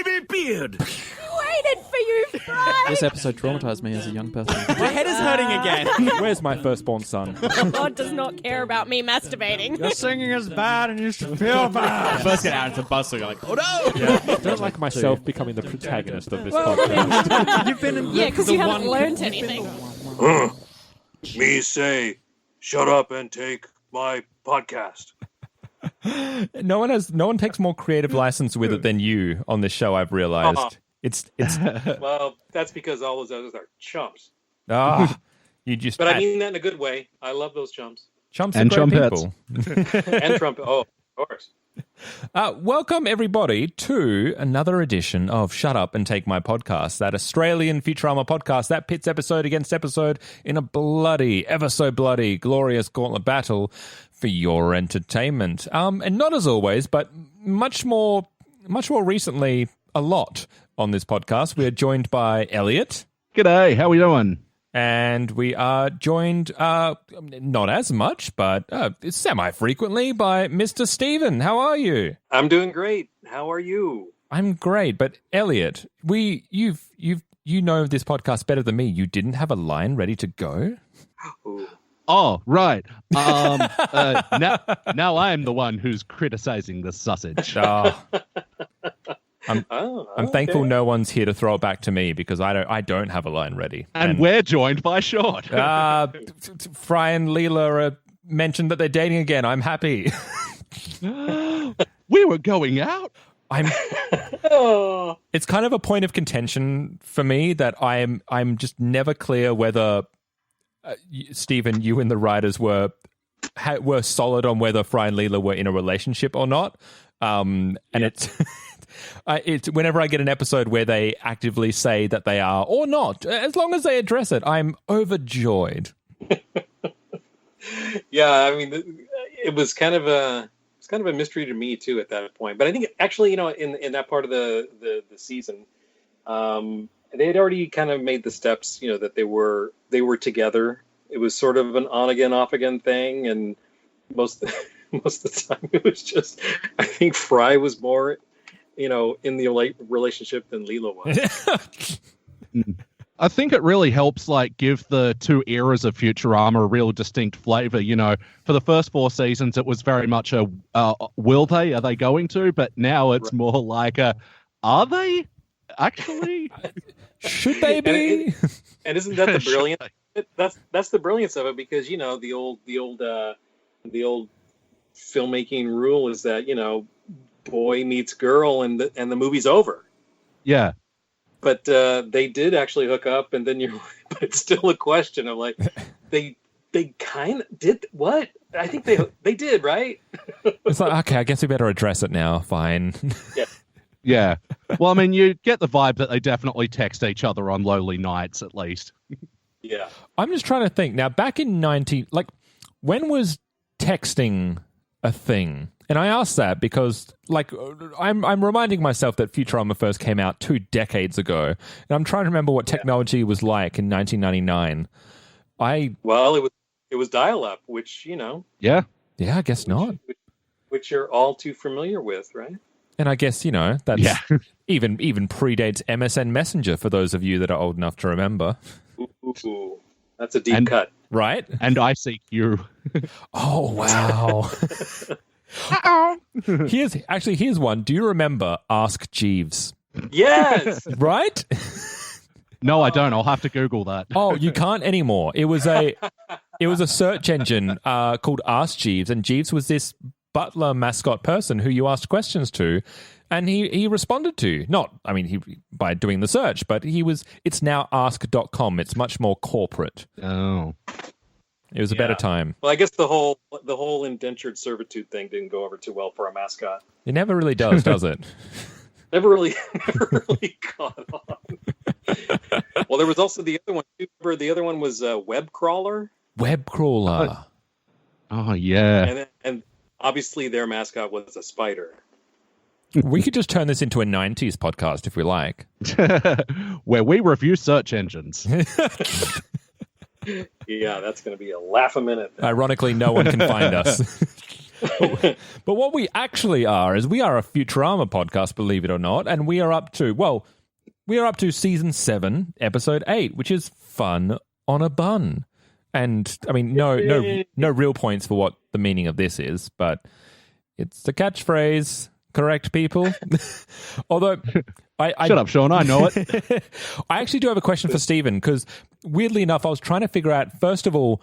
baby beard. Waited for you, Fry. This episode traumatized me as a young person. My head is hurting again. Where's my firstborn son? God does not care about me masturbating. Your singing is bad and you should feel bad. First get out into bus, so you're like, oh no! Yeah, I don't like myself becoming the protagonist of this podcast. You've been in Yeah, because you haven't learned anything. Me say, shut up and take my podcast. No one takes more creative license with it than you on this show, I've realized. It's Well, that's because all those others are chumps. You just But I mean that in a good way. I love those chumps. chumps And are great trumpets. people. And trumpet. Oh, of course. Welcome, everybody, to another edition of Shut Up and Take My Podcast, that Australian Futurama podcast that pits episode against episode in a bloody, ever so bloody, glorious gauntlet battle for your entertainment. And not as always, but much more recently, a lot on this podcast. We are joined by Elliot. G'day, how we doing? And we are joined, not as much, but semi-frequently by Mr. Stephen. How are you? I'm doing great. How are you? I'm great, but Elliot, you know this podcast better than me. You didn't have a line ready to go? Ooh. Oh, right. Now I'm the one who's criticizing the sausage. I'm thankful no one's here to throw it back to me because I don't have a line ready. And we're joined by Short. Fry and Leela mentioned that they're dating again. I'm happy. We were going out. It's kind of a point of contention for me that I'm just never clear whether Stephen, you and the writers were solid on whether Fry and Leela were in a relationship or not. It's whenever I get an episode where they actively say that they are or not, as long as they address it, I'm overjoyed. Yeah, I mean, it was kind of a mystery to me too at that point. But I think actually, in that part of the season, they had already kind of made the steps, that they were together. It was sort of an on again, off again thing, and most of the time it was just, I think Fry was more, in the relationship than Leela was. I think it really helps, give the two eras of Futurama a real distinct flavor. For the first 4 seasons, it was very much a will they, are they going to? But now it's more like are they actually? Should they be? And isn't that the brilliance? That's the brilliance of it, because the old filmmaking rule is that boy meets girl and the movie's over. Yeah. But they did actually hook up, and then but it's still a question of they kind of did what? I think they did, right? It's like, okay, I guess we better address it now. Fine. Yeah. Yeah. Well, I mean, you get the vibe that they definitely text each other on lonely nights, at least. Yeah. I'm just trying to think now. Back in when was texting a thing? And I ask that because, I'm reminding myself that Futurama first came out 2 decades ago, and I'm trying to remember what technology was like in 1999. Well, it was dial-up, which Yeah. I guess not. Which you're all too familiar with, right? And I guess that's even predates MSN Messenger for those of you that are old enough to remember. Ooh, that's a deep cut, right? And ICQ. Oh wow. Here's one. Do you remember Ask Jeeves? Yes. Right? No, I don't. I'll have to Google that. Oh, you can't anymore. It was a search engine called Ask Jeeves, and Jeeves was this butler mascot person who you asked questions to, and he responded to. By doing the search, but it's now ask.com. It's much more corporate. Oh. It was a better time. Well, I guess the whole indentured servitude thing didn't go over too well for a mascot. It never really does it? never really caught on. Well, there was also the other one. Remember, the other one was Web Crawler. Web Crawler. Oh yeah. And obviously their mascot was a spider. We could just turn this into a 90s podcast if we like. Where we review search engines. Yeah, that's going to be a laugh a minute. Ironically, no one can find us. But what we actually are is we are a Futurama podcast, believe it or not, and we are up to season 7, episode 8, which is Fun on a Bun. And I mean, no real points for what the meaning of this is, but it's the catchphrase. Correct, people. Although, Shut up, Sean. I know it. I actually do have a question for Stephen, because weirdly enough, I was trying to figure out, first of all,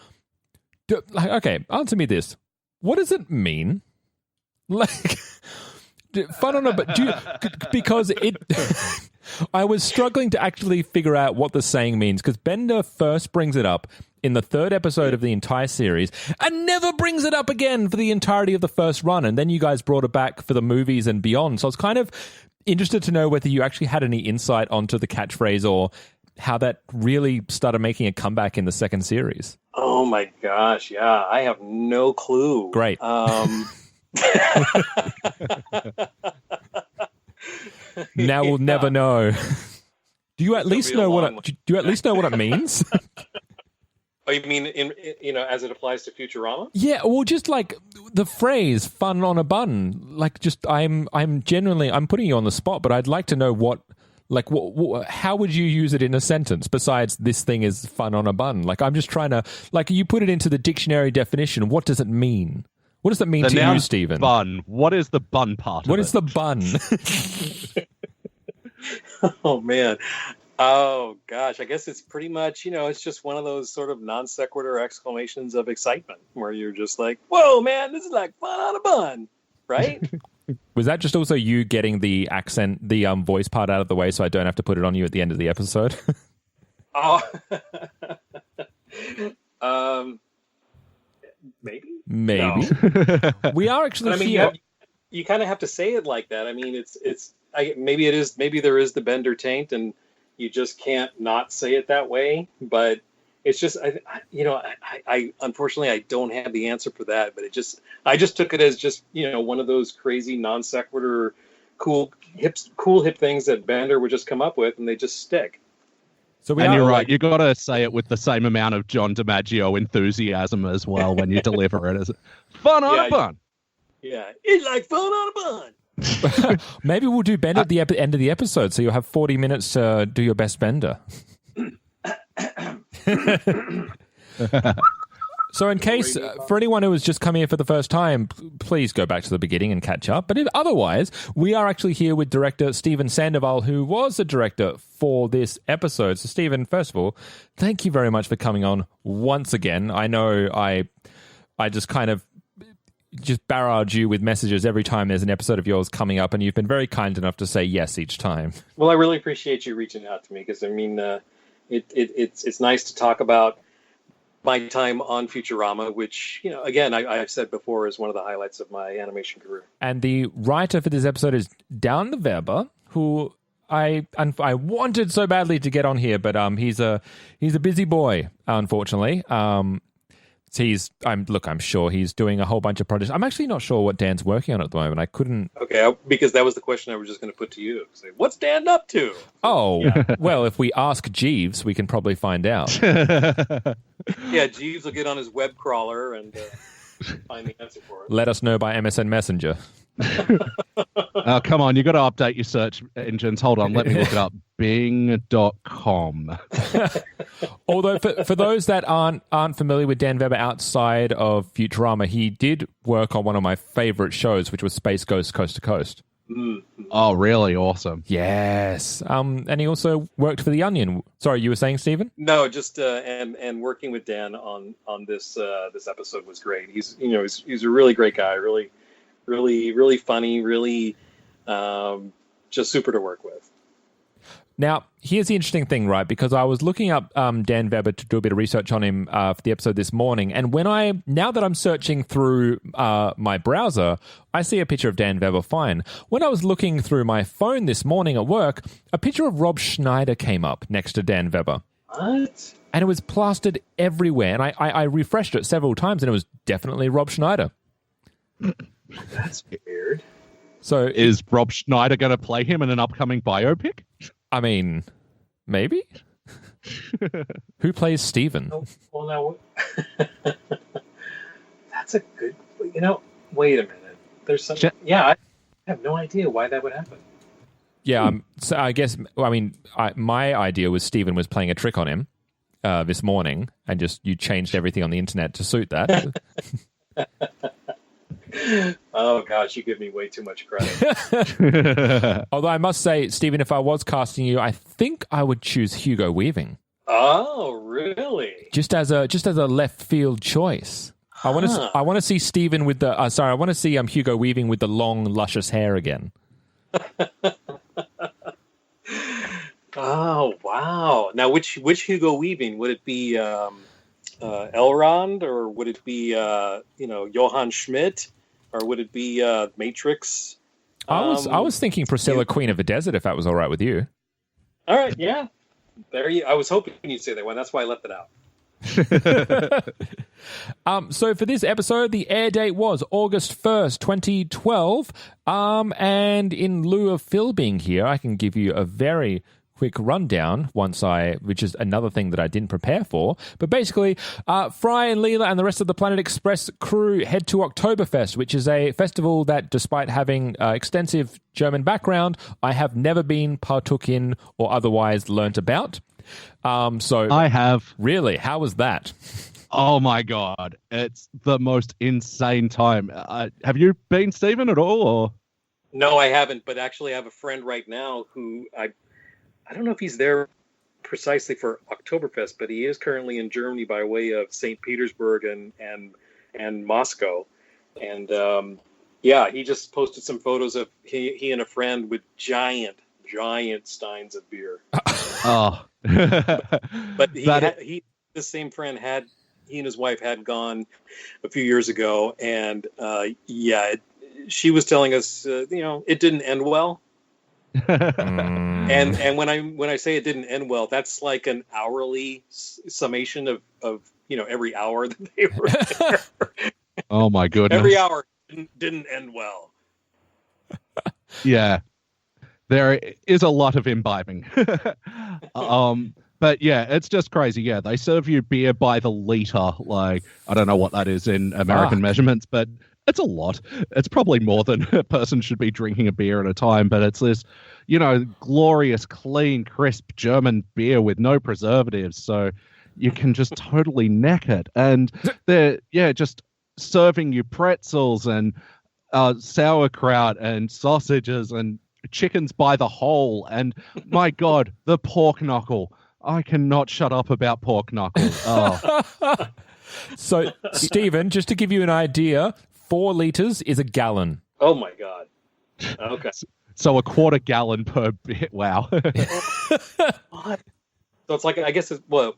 okay, answer me this. What does it mean? Like, fun on a but because it I was struggling to actually figure out what the saying means, because Bender first brings it up in the 3rd episode of the entire series and never brings it up again for the entirety of the first run, and then you guys brought it back for the movies and beyond. So I was kind of interested to know whether you actually had any insight onto the catchphrase or how that really started making a comeback in the 2nd series. Oh my gosh, yeah, I have no clue. Great. Now we'll never know. Do you at least know what it means? Oh, you mean as it applies to Futurama? Yeah, well, just like the phrase "fun on a bun." Like, just I'm putting you on the spot, but I'd like to know what how would you use it in a sentence besides "this thing is fun on a bun"? Like, I'm just trying to, like, you put it into the dictionary definition. What does it mean? What does that mean to you, Stephen? Bun. What is the bun part? What is the bun? Oh man. Oh gosh, I guess it's pretty much, it's just one of those sort of non sequitur exclamations of excitement where you're just like, "Whoa, man, this is like fun on a bun," right? Was that just also you getting the accent, the voice part out of the way, so I don't have to put it on you at the end of the episode? Oh, maybe. Maybe. No. We are actually. But, I mean, you kind of have to say it like that. I mean, maybe there is the Bender taint, and you just can't not say it that way. But it's just, I unfortunately I don't have the answer for that. But I just took it as just one of those crazy non sequitur, cool hip things that Bender would just come up with, and they just stick. So you're right. You got to say it with the same amount of John DiMaggio enthusiasm as well when you deliver it. As fun on a bun. Yeah, it's like fun on a bun. Maybe we'll do Bender at the end of the episode, so you'll have 40 minutes to do your best Bender. So in case, for anyone who has just come here for the first time, please go back to the beginning and catch up. But otherwise, we are actually here with director Stephen Sandoval, who was the director for this episode. So Stephen, first of all, thank you very much for coming on once again. I know I just kind of just barrage you with messages every time there's an episode of yours coming up, and you've been very kind enough to say yes each time. Well, I really appreciate you reaching out to me, because I mean, it's nice to talk about my time on Futurama, which, again, I've said before, is one of the highlights of my animation career. And the writer for this episode is Dan Weber, who I wanted so badly to get on here, but he's a busy boy, unfortunately. I'm sure he's doing a whole bunch of projects. I'm actually not sure what Dan's working on at the moment. I couldn't. Okay, because that was the question I was just going to put to you. Say, what's Dan up to? Oh, well, if we ask Jeeves, we can probably find out. Yeah, Jeeves will get on his web crawler and find the answer for it. Let us know by MSN Messenger. Come on, you got to update your search engines. Hold on, let me look it up. Bing.com. Although for those that aren't familiar with Dan Weber outside of Futurama, he did work on one of my favorite shows, which was Space Ghost Coast to Coast. Mm-hmm. Oh, really? Awesome. Yes. And he also worked for The Onion. Sorry, you were saying, Stephen? No, just and working with Dan on this episode was great. He's a really great guy. Really, really, really funny. Really, just super to work with. Now, here's the interesting thing, right? Because I was looking up Dan Weber to do a bit of research on him for the episode this morning, and now that I'm searching through my browser, I see a picture of Dan Weber fine. When I was looking through my phone this morning at work, a picture of Rob Schneider came up next to Dan Weber. What? And it was plastered everywhere, and I refreshed it several times, and it was definitely Rob Schneider. That's weird. So is Rob Schneider going to play him in an upcoming biopic? I mean, maybe. Who plays Stephen? Oh, well, now that's a good. Wait a minute. There's some. Yeah, I have no idea why that would happen. Yeah, so I guess, my idea was Stephen was playing a trick on him this morning, and just you changed everything on the internet to suit that. Oh, gosh, you give me way too much credit. Although I must say, Stephen, if I was casting you, I think I would choose Hugo Weaving. Oh, really? Just as a left field choice. I want to see Stephen with the I want to see Hugo Weaving with the long, luscious hair again. Oh, wow. Now, which Hugo Weaving? Would it be Elrond, or would it be Johann Schmidt, or would it be Matrix? I was thinking Priscilla, Queen of the Desert, if that was all right with you. All right, yeah. I was hoping you'd say that one. That's why I left it out. So for this episode, the air date was August 1st, 2012. And in lieu of Phil being here, I can give you a very quick rundown which is another thing that I didn't prepare for. But basically, Fry and Leela and the rest of the Planet Express crew head to Oktoberfest, which is a festival that, despite having extensive German background, I have never been partook in or otherwise learnt about. So I have. Really? How was that? Oh my God. It's the most insane time. Have you been, Stephen, at all? Or? No, I haven't, but actually I have a friend right now who I don't know if he's there precisely for Oktoberfest, but he is currently in Germany by way of St. Petersburg and Moscow. And he just posted some photos of he and a friend with giant steins of beer. Oh. But this same friend he and his wife had gone a few years ago, and she was telling us it didn't end well. And when I say it didn't end well, that's like an hourly summation of every hour that they were there. Oh my goodness. Every hour didn't end well. Yeah. There is a lot of imbibing. But yeah, it's just crazy. Yeah, they serve you beer by the liter. Like, I don't know what that is in American measurements, but it's a lot. It's probably more than a person should be drinking a beer at a time, but it's this, glorious, clean, crisp German beer with no preservatives. So you can just totally neck it. And they're, just serving you pretzels and sauerkraut and sausages and chickens by the whole. And my God, the pork knuckle. I cannot shut up about pork knuckles. Oh. So, Stephen, just to give you an idea, 4 liters is a gallon. Oh my God. Okay. So a quarter gallon per bit. Wow. What? So it's like, I guess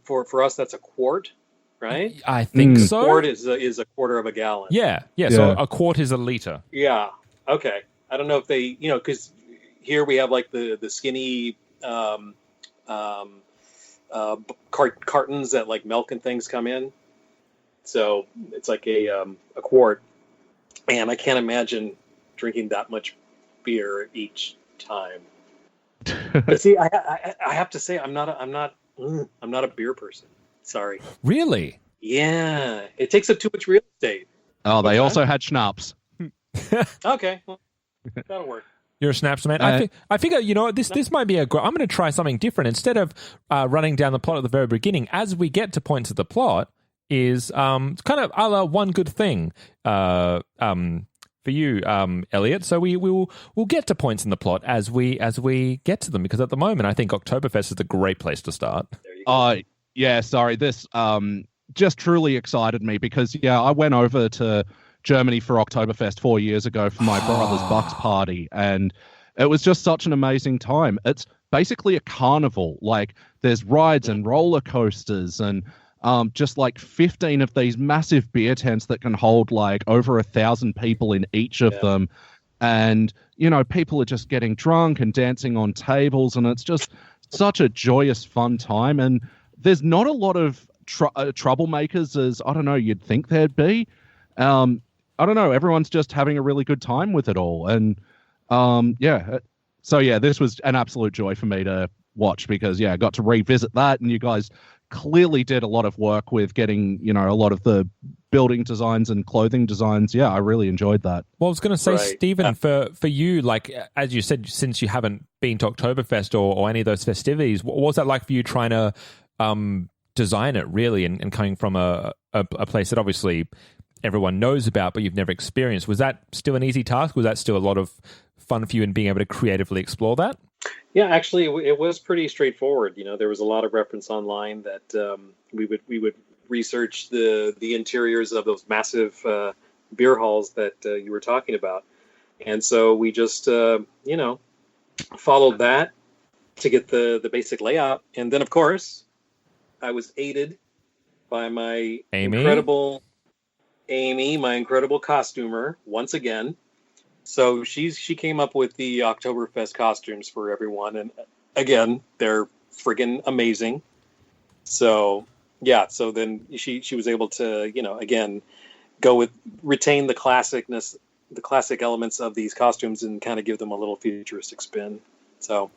for us that's a quart, right? I think so. A quart is a quarter of a gallon. Yeah. So a quart is a liter. Yeah. Okay. I don't know if they, because here we have like the skinny cartons that like milk and things come in. So it's like a quart, and I can't imagine drinking that much beer each time. But see, I have to say I'm not a beer person. Sorry. Really? Yeah, it takes up too much real estate. Oh, they also had schnapps. Okay, well, that'll work. You're a schnapps man. I figure, this might be I'm going to try something different. Instead of running down the plot at the very beginning, as we get to points of the plot, is kind of a la One Good Thing for you, Elliot. So we'll get to points in the plot as we get to them, because at the moment I think Oktoberfest is a great place to start. There you go. Yeah, sorry. This just truly excited me because I went over to Germany for Oktoberfest 4 years ago for my brother's Bucks party, and it was just such an amazing time. It's basically a carnival. Like, there's rides and roller coasters and just like 15 of these massive beer tents that can hold like over 1,000 people in each of them. And, people are just getting drunk and dancing on tables, and it's just such a joyous, fun time. And there's not a lot of troublemakers as, I don't know, you'd think there'd be. I don't know. Everyone's just having a really good time with it all. And so this was an absolute joy for me to watch because, I got to revisit that. And you guys clearly did a lot of work with getting, a lot of the building designs and clothing designs. Yeah, I really enjoyed that. Well, I was going to say, Right. Stephen, for you, like, as you said, since you haven't been to Oktoberfest or any of those festivities, what was that like for you trying to design it, really, and coming from a place that obviously everyone knows about but you've never experienced? Was that still an easy task? Was that still a lot of fun for you in being able to creatively explore that? Yeah, actually, it was pretty straightforward. There was a lot of reference online that we would research the interiors of those massive beer halls that you were talking about, and so we just followed that to get the basic layout, and then of course I was aided by my incredible Amy, my incredible costumer, once again. So she came up with the Oktoberfest costumes for everyone, and again, they're friggin' amazing. So yeah, so then she was able to, again, retain the classicness, the classic elements of these costumes, and kind of give them a little futuristic spin. So,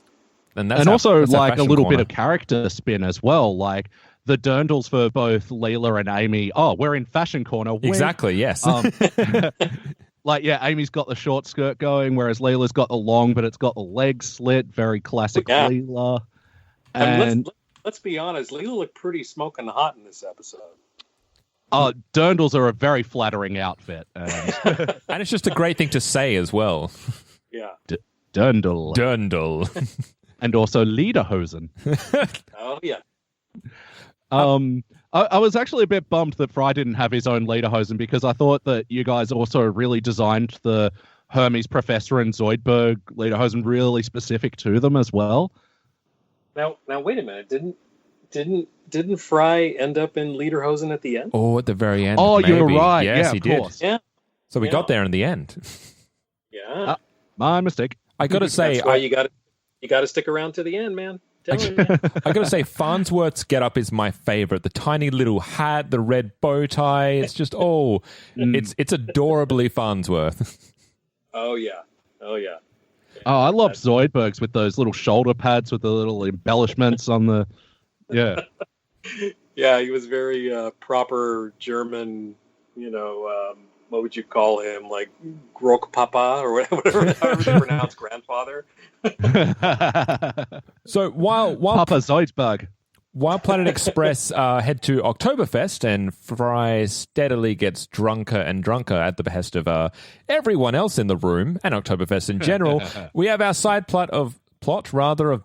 and also like a little bit of character spin as well, like the dirndls for both Leela and Amy. Oh, we're in fashion corner. Exactly. Yes. Like, yeah, Amy's got the short skirt going, whereas Leela's got the long, but it's got the legs slit. Very classic Leela. And let's be honest, Leela looked pretty smoking hot in this episode. Dirndls are a very flattering outfit. And it's just a great thing to say as well. Yeah. Dirndl. And also Lederhosen. Oh, yeah. I was actually a bit bummed that Fry didn't have his own Lederhosen, because I thought that you guys also really designed the Hermes Professor and Zoidberg Lederhosen really specific to them as well. Now wait a minute. Didn't Fry end up in Lederhosen at the end? Oh, at the very end. Oh, maybe. you're right. Yes, yeah, he did. Course. Yeah. So we got there in the end. Yeah. My mistake. I got to say, that's why you got to stick around to the end, man. I got to say, Farnsworth's getup is my favorite. The tiny little hat, the red bow tie. It's just it's adorably Farnsworth. Oh yeah. Oh, I love Zoidberg's with those little shoulder pads with the little embellishments on the. Yeah. Yeah, he was very proper German. What would you call him? Like Grokpapa or whatever, however you pronounce grandfather. So while Papa Zoidberg. While Planet Express head to Oktoberfest, and Fry steadily gets drunker and drunker at the behest of everyone else in the room and Oktoberfest in general, we have our side plot of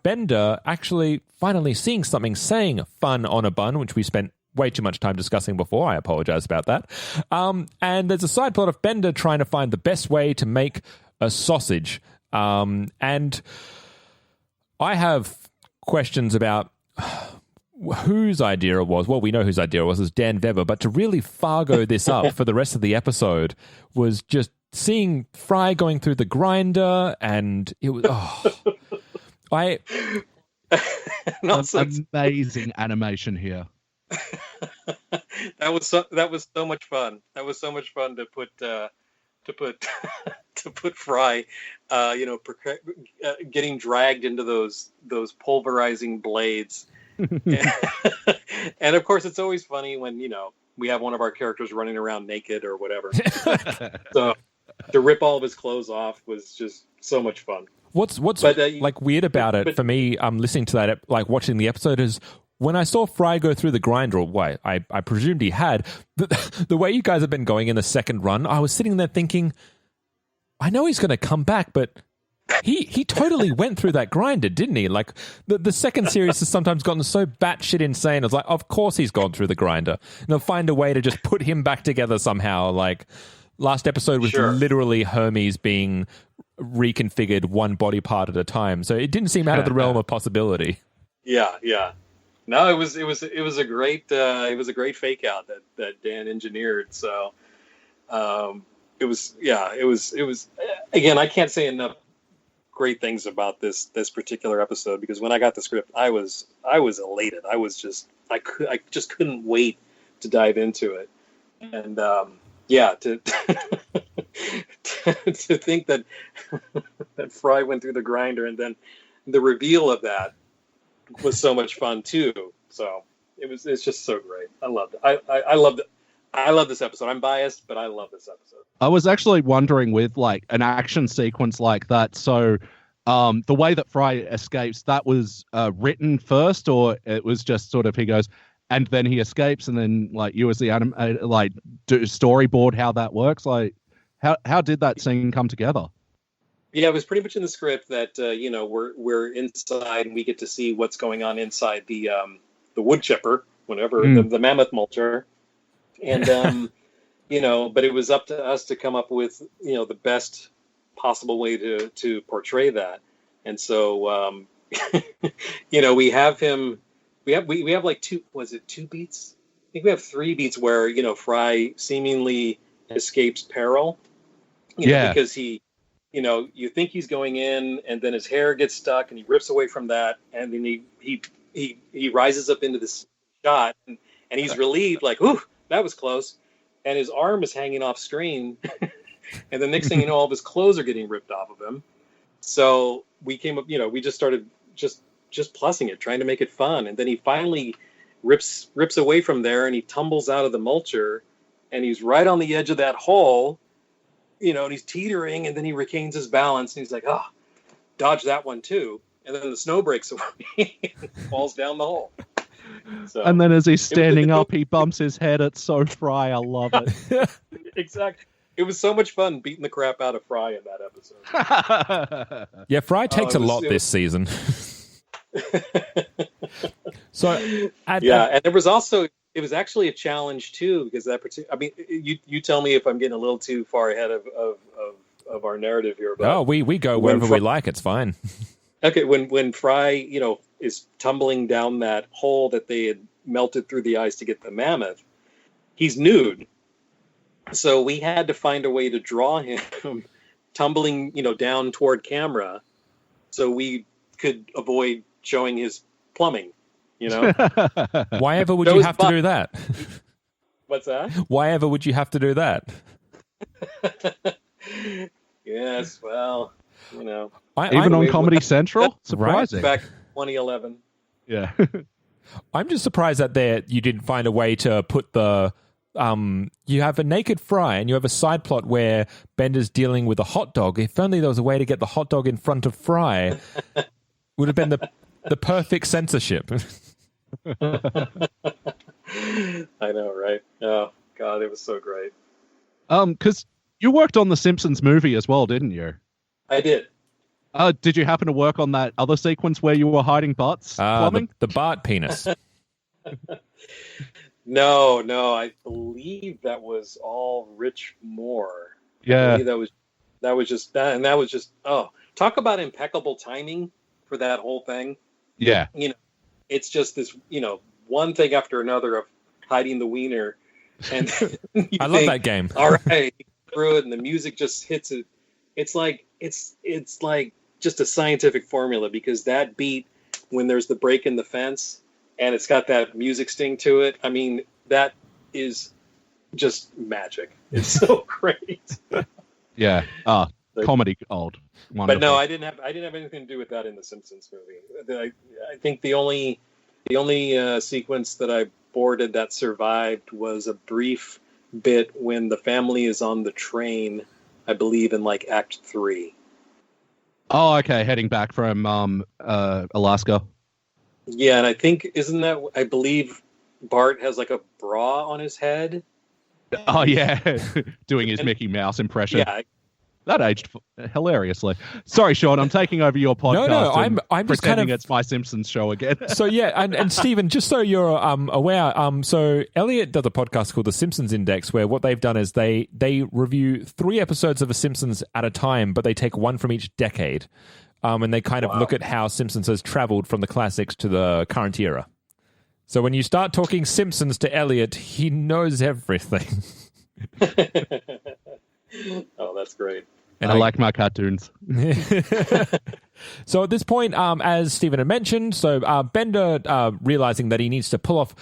Bender actually finally seeing something, saying "fun on a bun," which we spent way too much time discussing before. I apologize about that. And there's a side plot of Bender trying to find the best way to make a sausage. And I have questions about whose idea it was. Well, we know whose idea it was. It was Dan Weber. But to really Fargo this up for the rest of the episode was just seeing Fry going through the grinder, and it was... amazing animation here. That was so much fun. That was so much fun to put Fry, getting dragged into those pulverizing blades. And of course, it's always funny when we have one of our characters running around naked or whatever. So to rip all of his clothes off was just so much fun. What's weird about it for me, listening to that, like watching the episode, is when I saw Fry go through the grinder, or I presumed he had, the way you guys have been going in the second run, I was sitting there thinking, I know he's going to come back, but he totally went through that grinder, didn't he? Like, the second series has sometimes gotten so batshit insane. It's like, of course he's gone through the grinder. And they'll find a way to just put him back together somehow. Like, last episode was literally Hermes being reconfigured one body part at a time. So it didn't seem out of the realm of possibility. Yeah. No, it was a great fake out that Dan engineered. So it was again, I can't say enough great things about this particular episode, because when I got the script, I was elated. I just couldn't wait to dive into it. And to to think that Fry went through the grinder, and then the reveal of that was so much fun too. So it's just so great. I loved it. I love this episode. I'm biased, but I love this episode. I was actually wondering with like an action sequence like that. So, the way that Fry escapes, that was written first, or it was just sort of he goes, and then he escapes, and then like you as the do storyboard how that works. Like, how did that scene come together? Yeah, it was pretty much in the script that we're inside and we get to see what's going on inside the wood chipper, whatever the mammoth mulcher, and but it was up to us to come up with the best possible way to portray that, and so we have him. We have like two beats? I think we have 3 beats where Fry seemingly escapes peril, because he. You think he's going in, and then his hair gets stuck, and he rips away from that, and then he rises up into this shot, and he's relieved, like, "Ooh, that was close," and his arm is hanging off screen, and the next thing you know, all of his clothes are getting ripped off of him. So we came up, we just started just plussing it, trying to make it fun, and then he finally rips away from there, and he tumbles out of the mulcher, and he's right on the edge of that hole. And he's teetering, and then he regains his balance, and he's like, "Oh, dodge that one too." And then the snow breaks away and falls down the hole. So, and then as he's standing up, he bumps his head. It's so Fry. I love it. Exactly. It was so much fun beating the crap out of Fry in that episode. Yeah, Fry takes a lot this season. And there was also... It was actually a challenge too, because you tell me if I'm getting a little too far ahead of our narrative here. But we go wherever we like. It's fine. Okay, when Fry, is tumbling down that hole that they had melted through the ice to get the mammoth, he's nude. So we had to find a way to draw him tumbling, down toward camera, so we could avoid showing his plumbing. Why ever would you have to do that? What's that? Why ever would you have to do that? Yes, well, even on Comedy Central, surprising. Back 2011. Yeah, I'm just surprised that you didn't find a way to put the. You have a naked Fry, and you have a side plot where Bender's dealing with a hot dog. If only there was a way to get the hot dog in front of Fry, would have been the perfect censorship. I know, right? Oh God, it was so great. Because you worked on the Simpsons movie as well, didn't you? I did. Did you happen to work on that other sequence where you were hiding Bart's plumbing? The Bart penis. No, I believe that was all Rich Moore. Yeah, that was just that, and that was just talk about impeccable timing for that whole thing. Yeah, it's just this, one thing after another of hiding the wiener, and I love that game. All right, through it, and the music just hits it. It's like just a scientific formula, because that beat, when there's the break in the fence, and it's got that music sting to it. I mean, that is just magic. It's so great. Yeah. Comedy gold. Wonderful. But no, I didn't have anything to do with that in the Simpsons movie. I think the only sequence that I boarded that survived was a brief bit when the family is on the train, I believe in like Act 3. Oh, okay, heading back from Alaska. Yeah, and I think I believe Bart has like a bra on his head. Oh yeah, doing his Mickey Mouse impression. Yeah. That aged hilariously. Sorry, Sean, I'm taking over your podcast. No, I'm just pretending it's my Simpsons show again. So yeah, and Stephen, just so you're aware, so Elliot does a podcast called the Simpsons Index, where what they've done is they review 3 episodes of a Simpsons at a time, but they take one from each decade, and they kind of look at how Simpsons has traveled from the classics to the current era. So when you start talking Simpsons to Elliot, he knows everything. Oh, that's great. And I like my cartoons. So at this point, as Stephen had mentioned, Bender, realizing that he needs to pull off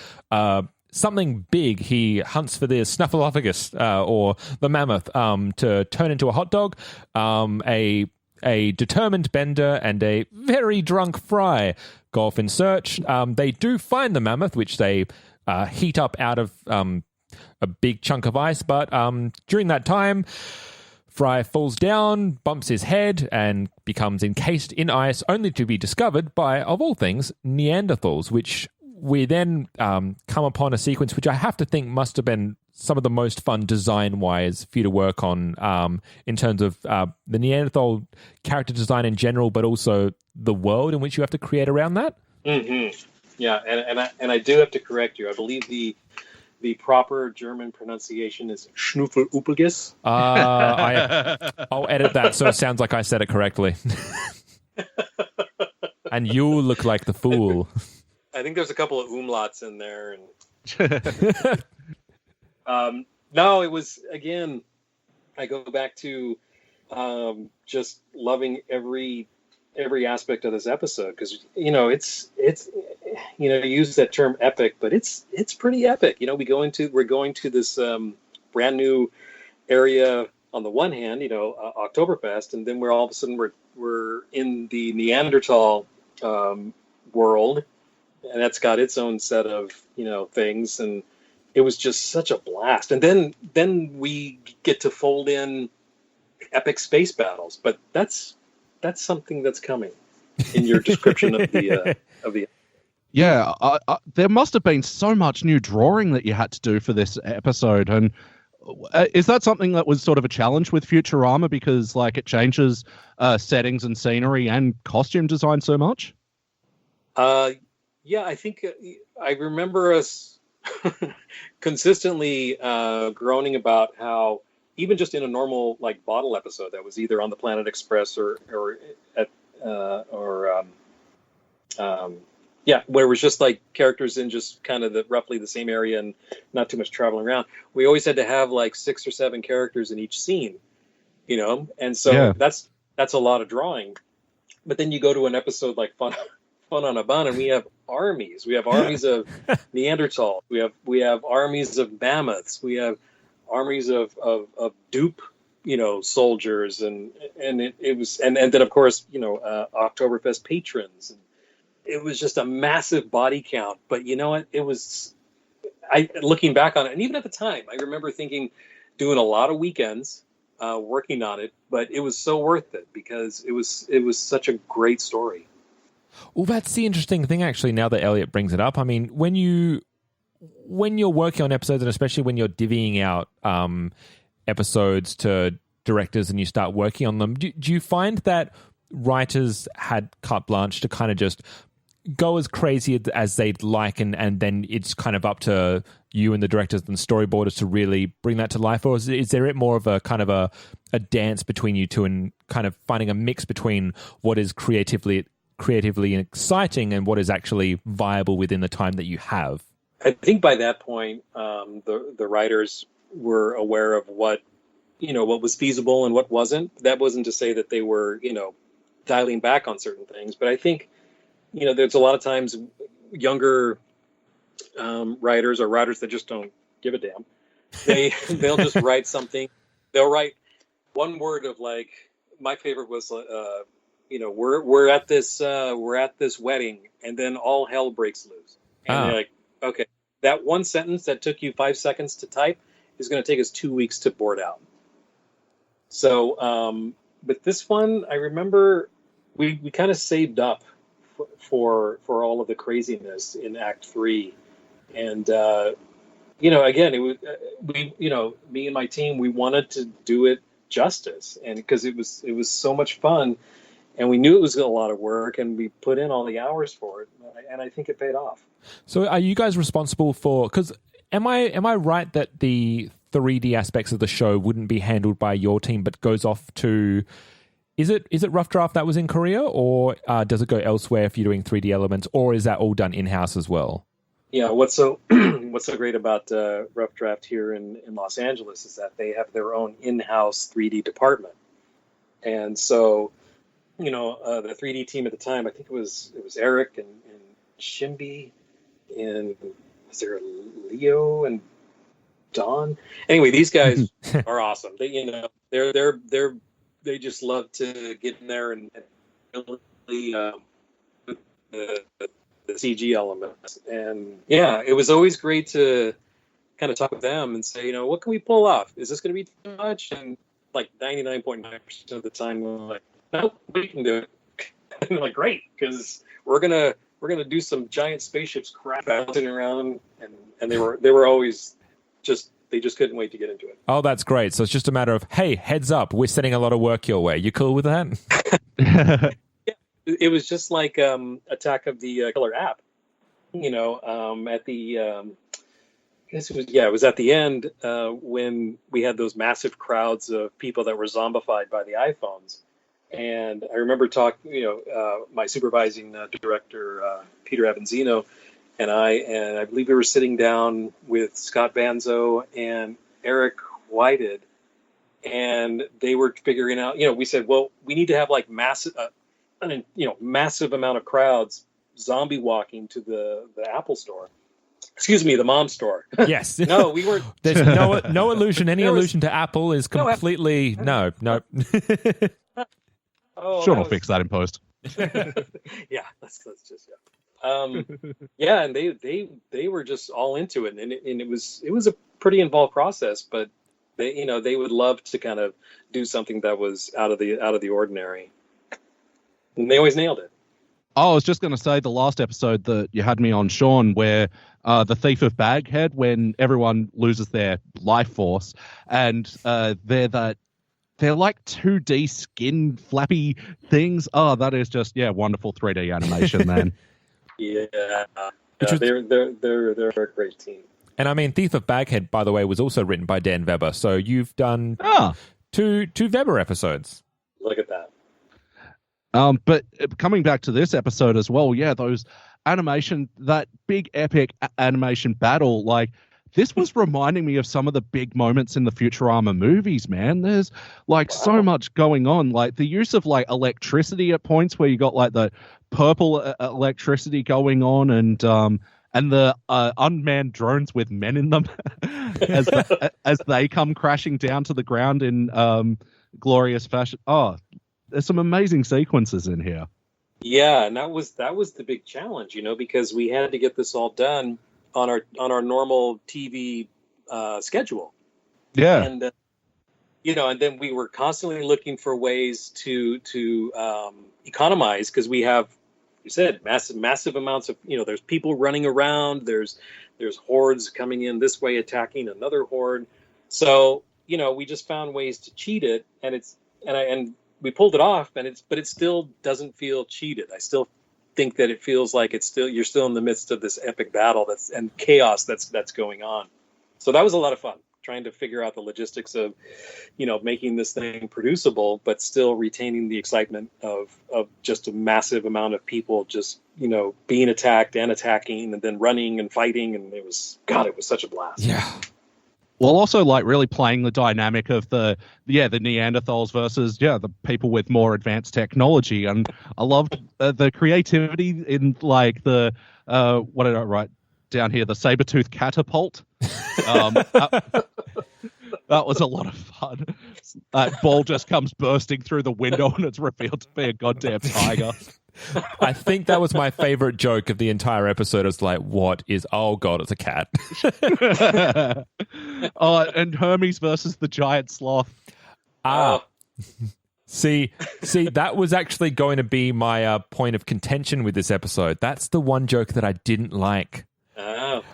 something big, he hunts for the Snuffleupagus, or the mammoth, to turn into a hot dog. A determined Bender and a very drunk Fry go off in search. They do find the mammoth, which they heat up out of a big chunk of ice. But during that time, Fry falls down, bumps his head, and becomes encased in ice, only to be discovered by, of all things, Neanderthals, which we then come upon a sequence which I have to think must have been some of the most fun design-wise for you to work on in terms of the Neanderthal character design in general, but also the world in which you have to create around that. Mm-hmm. Yeah, and I do have to correct you. I believe the proper German pronunciation is Schnuffelupelgis. I'll edit that so it sounds like I said it correctly. And you look like the fool. I think there's a couple of umlauts in there. And no, it was, again, I go back to just loving every aspect of this episode, because it's you use that term epic, but it's pretty epic. We're going to this brand new area on the one hand, Oktoberfest, and then we're all of a sudden we're in the Neanderthal world, and that's got its own set of things, and it was just such a blast. And then we get to fold in epic space battles, but that's something that's coming in your description of the Yeah, there must have been so much new drawing that you had to do for this episode. And is that something that was sort of a challenge with Futurama, because it changes settings and scenery and costume design so much? Yeah, I think I remember us consistently groaning about how, even just in a normal bottle episode that was either on the Planet Express or where it was just characters in just kind of roughly the same area and not too much traveling around. We always had to have 6 or 7 characters in each scene, and so that's a lot of drawing. But then you go to an episode like Fun on a Bun, and we have armies. We have armies of Neanderthal. We have armies of mammoths. We have armies of dupe, soldiers, and it was, and then of course, Oktoberfest patrons. And it was just a massive body count. But you know what? It was, looking back on it, and even at the time, I remember thinking, doing a lot of weekends working on it, but it was so worth it because it was such a great story. Well, that's the interesting thing, actually, now that Elliot brings it up. I mean, when you're working on episodes, and especially when you're divvying out episodes to directors and you start working on them, do you find that writers had carte blanche to kind of just go as crazy as they'd like, and then it's kind of up to you and the directors and storyboarders to really bring that to life? Or is there more of a kind of a dance between you two and kind of finding a mix between what is creatively exciting and what is actually viable within the time that you have? I think by that point, the writers were aware of what was feasible and what wasn't. That wasn't to say that they were, dialing back on certain things, but I think, there's a lot of times younger writers, or writers that just don't give a damn. They'll just write something. They'll write one word of my favorite was, we're at this wedding, and then all hell breaks loose. And they're okay, that one sentence that took you 5 seconds to type is going to take us 2 weeks to board out. So, but this one, I remember we kind of saved up for all of the craziness in Act 3, and again, it was me and my team, we wanted to do it justice, and because it was so much fun. And we knew it was a lot of work, and we put in all the hours for it, and I think it paid off. So, are you guys responsible for? Because am I right that the 3D aspects of the show wouldn't be handled by your team, but goes off to? Is it Rough Draft that was in Korea, or does it go elsewhere if you're doing 3D elements, or is that all done in house as well? Yeah, what's so great about Rough Draft here in Los Angeles is that they have their own in-house 3D department, and so. The 3D team at the time, I think it was Eric and Shimby, and was there Leo and Don? Anyway, these guys are awesome. They just love to get in there and really the CG elements. And yeah, it was always great to kind of talk with them and say, what can we pull off? Is this going to be too much? And like 99.9% of the time, we're like, nope, we can do it. And they're like, great, because we're gonna do some giant spaceships bouncing around, and they were always they just couldn't wait to get into it. Oh, that's great. So it's just a matter of, hey, heads up, we're sending a lot of work your way. You cool with that? Yeah, it was just like Attack of the Killer App. At the I guess it was at the end when we had those massive crowds of people that were zombified by the iPhones. And I remember my supervising director, Peter Avanzino, and I believe we were sitting down with Scott Banzo and Eric Whited, and they were figuring out, we said, well, we need to have like massive amount of crowds zombie walking to the Apple store. Excuse me, the mom store. Yes. No, we weren't. There's no illusion. Any allusion to Apple is completely no. Oh, Sean will fix that in post. Yeah, let's just yeah, and they were just all into it, and it was a pretty involved process, but they would love to kind of do something that was out of the ordinary, and they always nailed it. Oh, I was just going to say the last episode that you had me on, Sean, where the Thief of Baghead, when everyone loses their life force, and they're like 2D skin flappy things. Oh, that is just wonderful 3D animation, man. Yeah, they're a great team. And I mean, Thief of Baghead, by the way, was also written by Dan Weber. So you've done two Weber episodes. Look at that. But coming back to this episode as well, those animation, that big epic animation battle, like this was reminding me of some of the big moments in the Futurama movies, man. There's like so much going on, like the use of like electricity at points where you got like the purple electricity going on, and the unmanned drones with men in them as they come crashing down to the ground in glorious fashion. Oh, there's some amazing sequences in here. Yeah, and that was the big challenge, because we had to get this all done on our normal TV schedule. Yeah, and and then we were constantly looking for ways to economize, because we have, you said, massive amounts of there's people running around, there's hordes coming in this way attacking another horde, so we just found ways to cheat it, and we pulled it off, but it still doesn't feel cheated. I still think that it feels like you're still in the midst of this epic battle and chaos that's going on. So that was a lot of fun, trying to figure out the logistics of making this thing producible, but still retaining the excitement of just a massive amount of people just being attacked and attacking and then running and fighting, and it was such a blast. Yeah. Well, also like really playing the dynamic of the Neanderthals versus the people with more advanced technology, and I loved the creativity in like the what did I write down here? The saber-tooth catapult. That was a lot of fun. That ball just comes bursting through the window, and it's revealed to be a goddamn tiger. I think that was my favorite joke of the entire episode. It's like, oh god, it's a cat. And Hermes versus the giant sloth. See, that was actually going to be my point of contention with this episode. That's the one joke that I didn't like.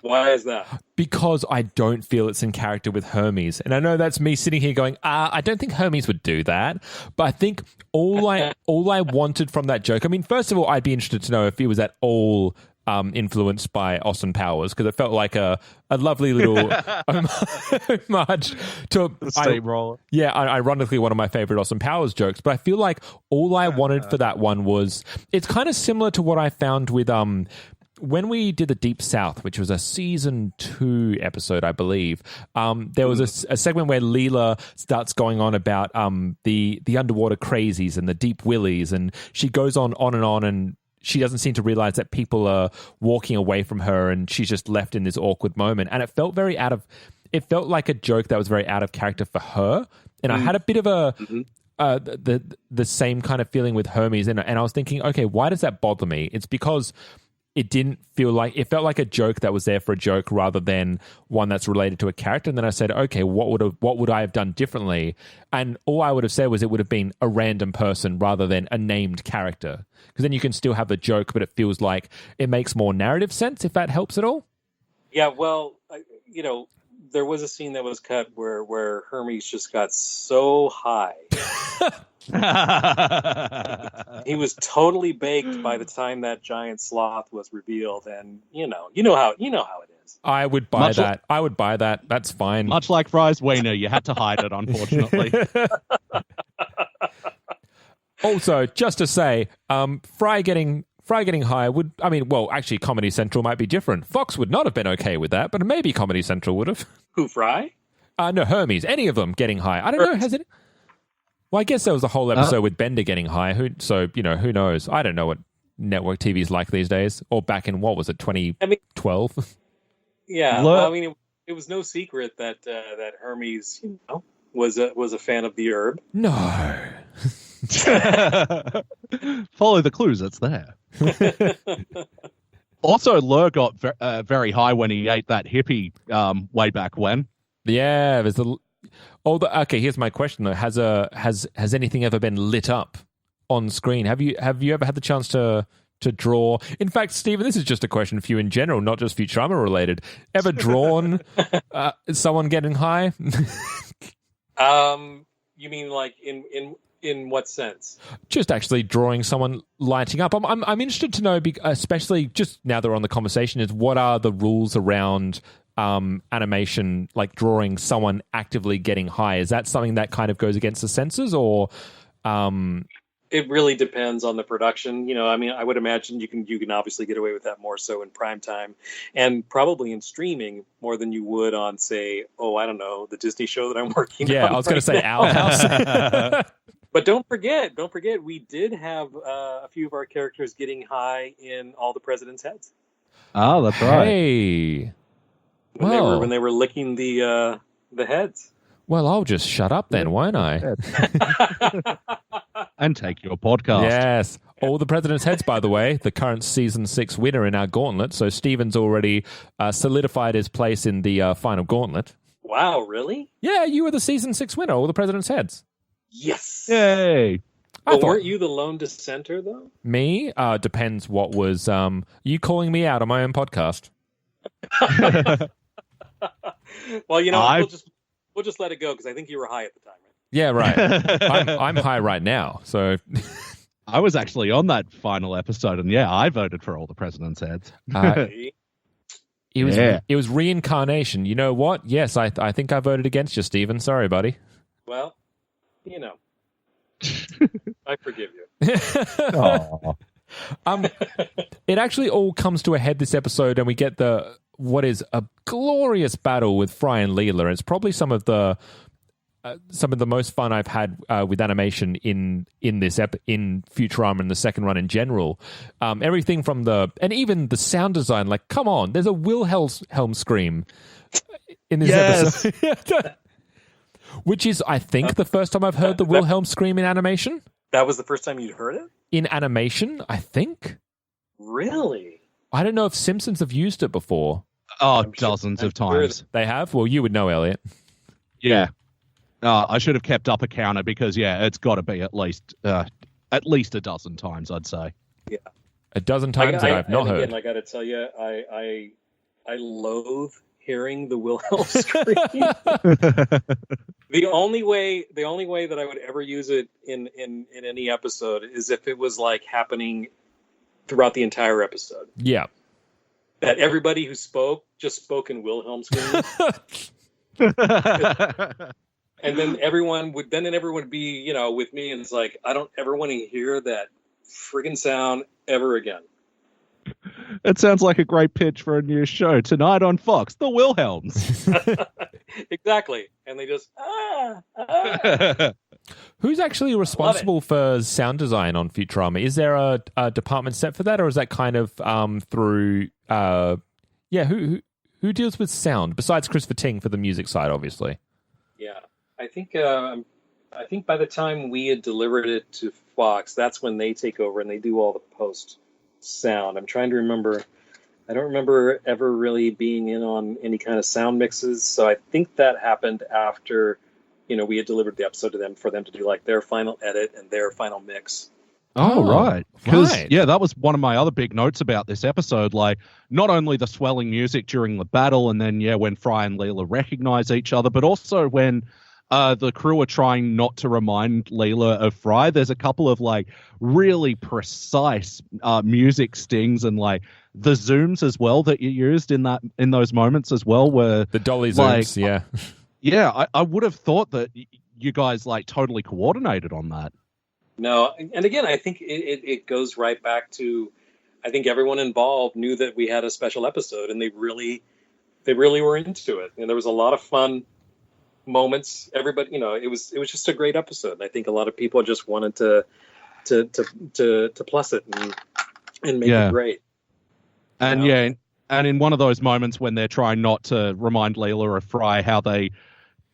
Why is that? Because I don't feel it's in character with Hermes. And I know that's me sitting here going, I don't think Hermes would do that. But I think all I wanted from that joke, I mean, first of all, I'd be interested to know if he was at all influenced by Austin Powers, because it felt like a lovely little homage to the steamroller. Ironically, one of my favorite Austin Powers jokes. But I feel like all I wanted for that one was, it's kind of similar to what I found with when we did the Deep South, which was a season 2 episode, I believe, there was a segment where Leela starts going on about the underwater crazies and the deep willies, and she goes on and on, and she doesn't seem to realize that people are walking away from her, and she's just left in this awkward moment. And it felt like a joke that was very out of character for her. And I had a bit of the same kind of feeling with Hermes, and I was thinking, okay, why does that bother me? It's because it didn't feel like, it felt like a joke that was there for a joke rather than one that's related to a character. And then I said, okay, what would I have done differently? And all I would have said was it would have been a random person rather than a named character. Because then you can still have the joke, but it feels like it makes more narrative sense, if that helps at all. Yeah, well, there was a scene that was cut where Hermes just got so high. He was totally baked by the time that giant sloth was revealed, and you know how it is. I would buy that. I would buy that. That's fine. Much like Fry's wiener, you had to hide it, unfortunately. Also, just to say, Fry getting high would, actually Comedy Central might be different. Fox would not have been okay with that, but maybe Comedy Central would have. Who, Fry? No, Hermes. Any of them getting high. I don't know. Has it? Well, I guess there was a whole episode with Bender getting high. Who knows? I don't know what network TV is like these days. Or back in, what was it, 2012? Yeah, well, it was no secret that Hermes, was a fan of the herb. No. Follow the clues, it's there. Also, Lur got very high when he ate that hippie way back when. Yeah, there's okay, here's my question though. Has anything ever been lit up on screen? Have you ever had the chance to draw? In fact, Stephen, this is just a question for you in general, not just Futurama related. Ever drawn someone getting high? You mean like in what sense? Just actually drawing someone lighting up. I'm interested to know, especially just now they're on the conversation, is what are the rules around animation, like drawing someone actively getting high? Is that something that kind of goes against the censors, or it really depends on the production? I would imagine you can obviously get away with that more so in prime time, and probably in streaming more than you would on, say, I don't know, the Disney show that I'm working on. Yeah, I was going to say Owl House. But don't forget, we did have a few of our characters getting high in All the President's Heads. Oh, that's right. Hey. When they were licking the heads. Well, I'll just shut up then, won't I? And take your podcast. Yes. All the President's Heads, by the way, the current Season 6 winner in our gauntlet. So Stephen's already solidified his place in the final gauntlet. Wow, really? Yeah, you were the Season 6 winner, All the President's Heads. Yes. Yay. Weren't you the lone dissenter, though? Me? Depends what was... you calling me out on my own podcast? Well, we'll just let it go, because I think you were high at the time, right? Yeah, right. I'm high right now, so... I was actually on that final episode, and yeah, I voted for All the President's Heads. It was reincarnation. You know what? Yes, I think I voted against you, Stephen. Sorry, buddy. Well, I forgive you. It actually all comes to a head this episode, and we get what is a glorious battle with Fry and Leela. And it's probably some of the most fun I've had with animation in Futurama and the second run in general. Everything from and even the sound design. Like, come on, there's a Wilhelm scream in this episode. Which is, I think, the first time I've heard the Wilhelm scream in animation. That was the first time you'd heard it? In animation, I think. Really? I don't know if Simpsons have used it before. Oh, dozens of times. They have? Well, you would know, Elliot. Yeah. I should have kept up a counter because, it's got to be at least a dozen times, I'd say. Yeah. A dozen times that I've not heard. Again, I got to tell you, I loathe hearing the Wilhelm scream. The only way that I would ever use it in any episode is if it was like happening throughout the entire episode. Yeah. That everybody who spoke just spoke in Wilhelm scream. And then everyone would be, with me, and it's like, I don't ever want to hear that friggin' sound ever again. It sounds like a great pitch for a new show tonight on Fox, The Wilhelms. Exactly. And they just, Who's actually responsible for sound design on Futurama? Is there a department set for that, or is that kind of through... who deals with sound, besides Christopher Ting for the music side, obviously? Yeah. I think by the time we had delivered it to Fox, that's when they take over and they do all the post sound. I'm trying to remember. I don't remember ever really being in on any kind of sound mixes, so I think that happened after, we had delivered the episode to them for them to do like their final edit and their final mix. Oh, right. Because, right. that was one of my other big notes about this episode. Like, not only the swelling music during the battle and then, when Fry and Leela recognize each other, but also when the crew are trying not to remind Leela of Fry. There's a couple of, like, really precise music stings and, like, the zooms as well that you used in those moments as well were... The dolly zooms, like, yeah. Yeah, I would have thought that you guys, like, totally coordinated on that. No, and again, I think it goes right back to, I think everyone involved knew that we had a special episode, and they really were into it. And there was a lot of fun moments. Everybody, it was just a great episode. I think a lot of people just wanted to plus it and make it great. And and in one of those moments when they're trying not to remind Leela of Fry, how they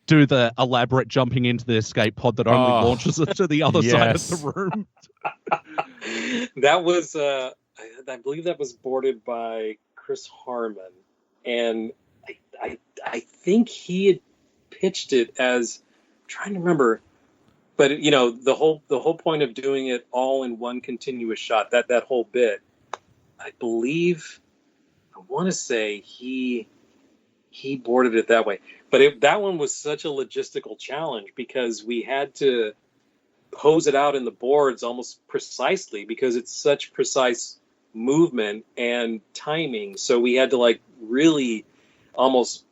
do the elaborate jumping into the escape pod that only launches it to the other side of the room. That was, I believe that was boarded by Chris Harmon, and I think he had pitched it as, I'm trying to remember, but the whole point of doing it all in one continuous shot, that whole bit, I want to say he boarded it that way. But that one was such a logistical challenge because we had to pose it out in the boards almost precisely because it's such precise movement and timing. So we had to like really almost,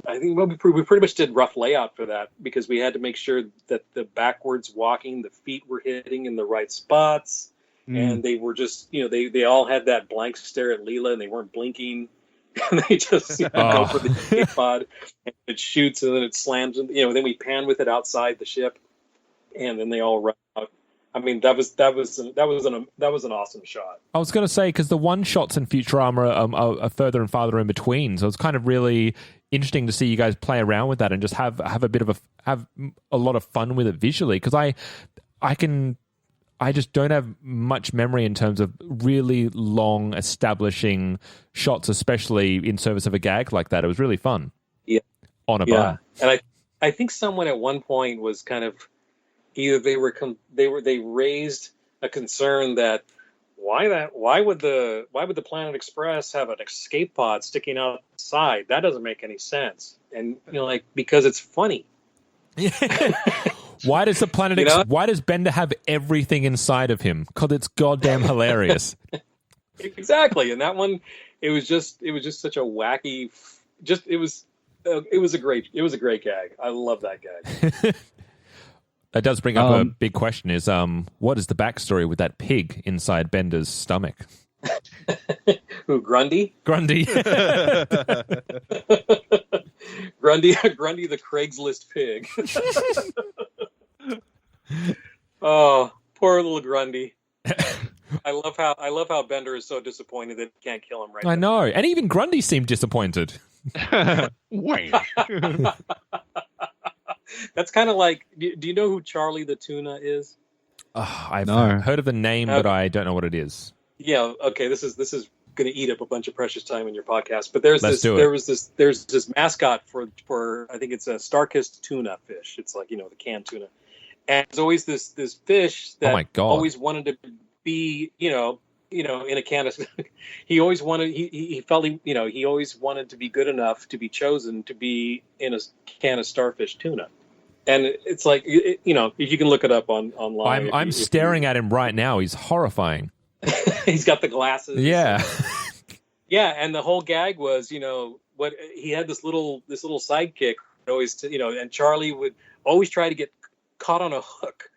I think we pretty much did rough layout for that because we had to make sure that the backwards walking, the feet were hitting in the right spots. And they were just, they all had that blank stare at Leela and they weren't blinking. And they just go for the escape pod, and it shoots, and then it slams. And then we pan with it outside the ship, and then they all run out. I mean, that was an awesome shot. I was going to say because the one shots in Futurama are further and farther in between, so it's kind of really interesting to see you guys play around with that and just have a bit of have a lot of fun with it visually. Because I just don't have much memory in terms of really long establishing shots, especially in service of a gag like that. It was really fun. Yeah. On a bar. And I think someone at one point was kind of either they raised a concern that why would the Planet Express have an escape pod sticking outside? That doesn't make any sense. And because it's funny. Why does why does Bender have everything inside of him? Because it's goddamn hilarious. Exactly, and that one, it was just such a wacky. It was a great gag. I love that gag. That does bring up a big question: is what is the backstory with that pig inside Bender's stomach? Who, Grundy? Grundy. Grundy, the Craigslist pig. Oh, poor little Grundy. I love how Bender is so disappointed that he can't kill him right now. I know, and even Grundy seemed disappointed. Wait. That's kind of like, do you know who Charlie the Tuna is? I've heard of the name, but I don't know what it is. Yeah, okay, this is going to eat up a bunch of precious time in your podcast, but there's this mascot for I think it's a star-kissed tuna fish. It's like, the canned tuna. And there's always this fish that always wanted to be, in a can of he always wanted he felt he always wanted to be good enough to be chosen to be in a can of starfish tuna. And it's like, if you can look it up online. I'm staring at him right now. He's horrifying. He's got the glasses. Yeah. Yeah, and the whole gag was, what he had this little sidekick always, and Charlie would always try to get caught on a hook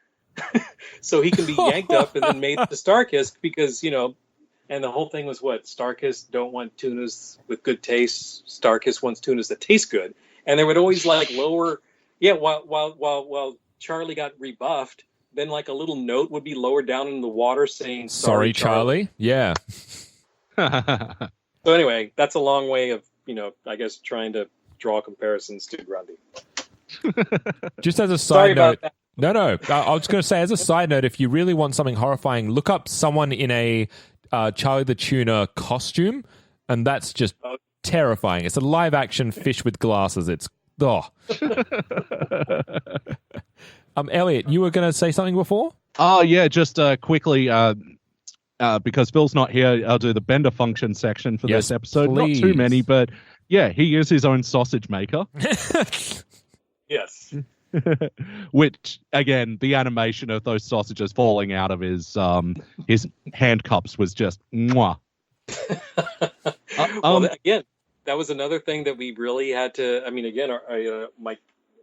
so he can be yanked up and then made to Starkiss because, and the whole thing was what? Starkiss don't want tunas with good taste. Starkiss wants tunas that taste good. And they would always like lower, while Charlie got rebuffed, then like a little note would be lowered down in the water saying, "Sorry, Charlie." Yeah. So anyway, that's a long way of, I guess trying to draw comparisons to Grundy. Just as a side note. No. I was going to say, as a side note, if you really want something horrifying, look up someone in a Charlie the Tuna costume, and that's just terrifying. It's a live action fish with glasses. It's Elliot, you were going to say something before? Oh, yeah, just quickly, because Phil's not here, I'll do the Bender function section for this episode. Please. Not too many, but yeah, he used his own sausage maker. Yes. Which, again, the animation of those sausages falling out of his hand cups was just mwah. Again, that was another thing that we really had to. I mean, again,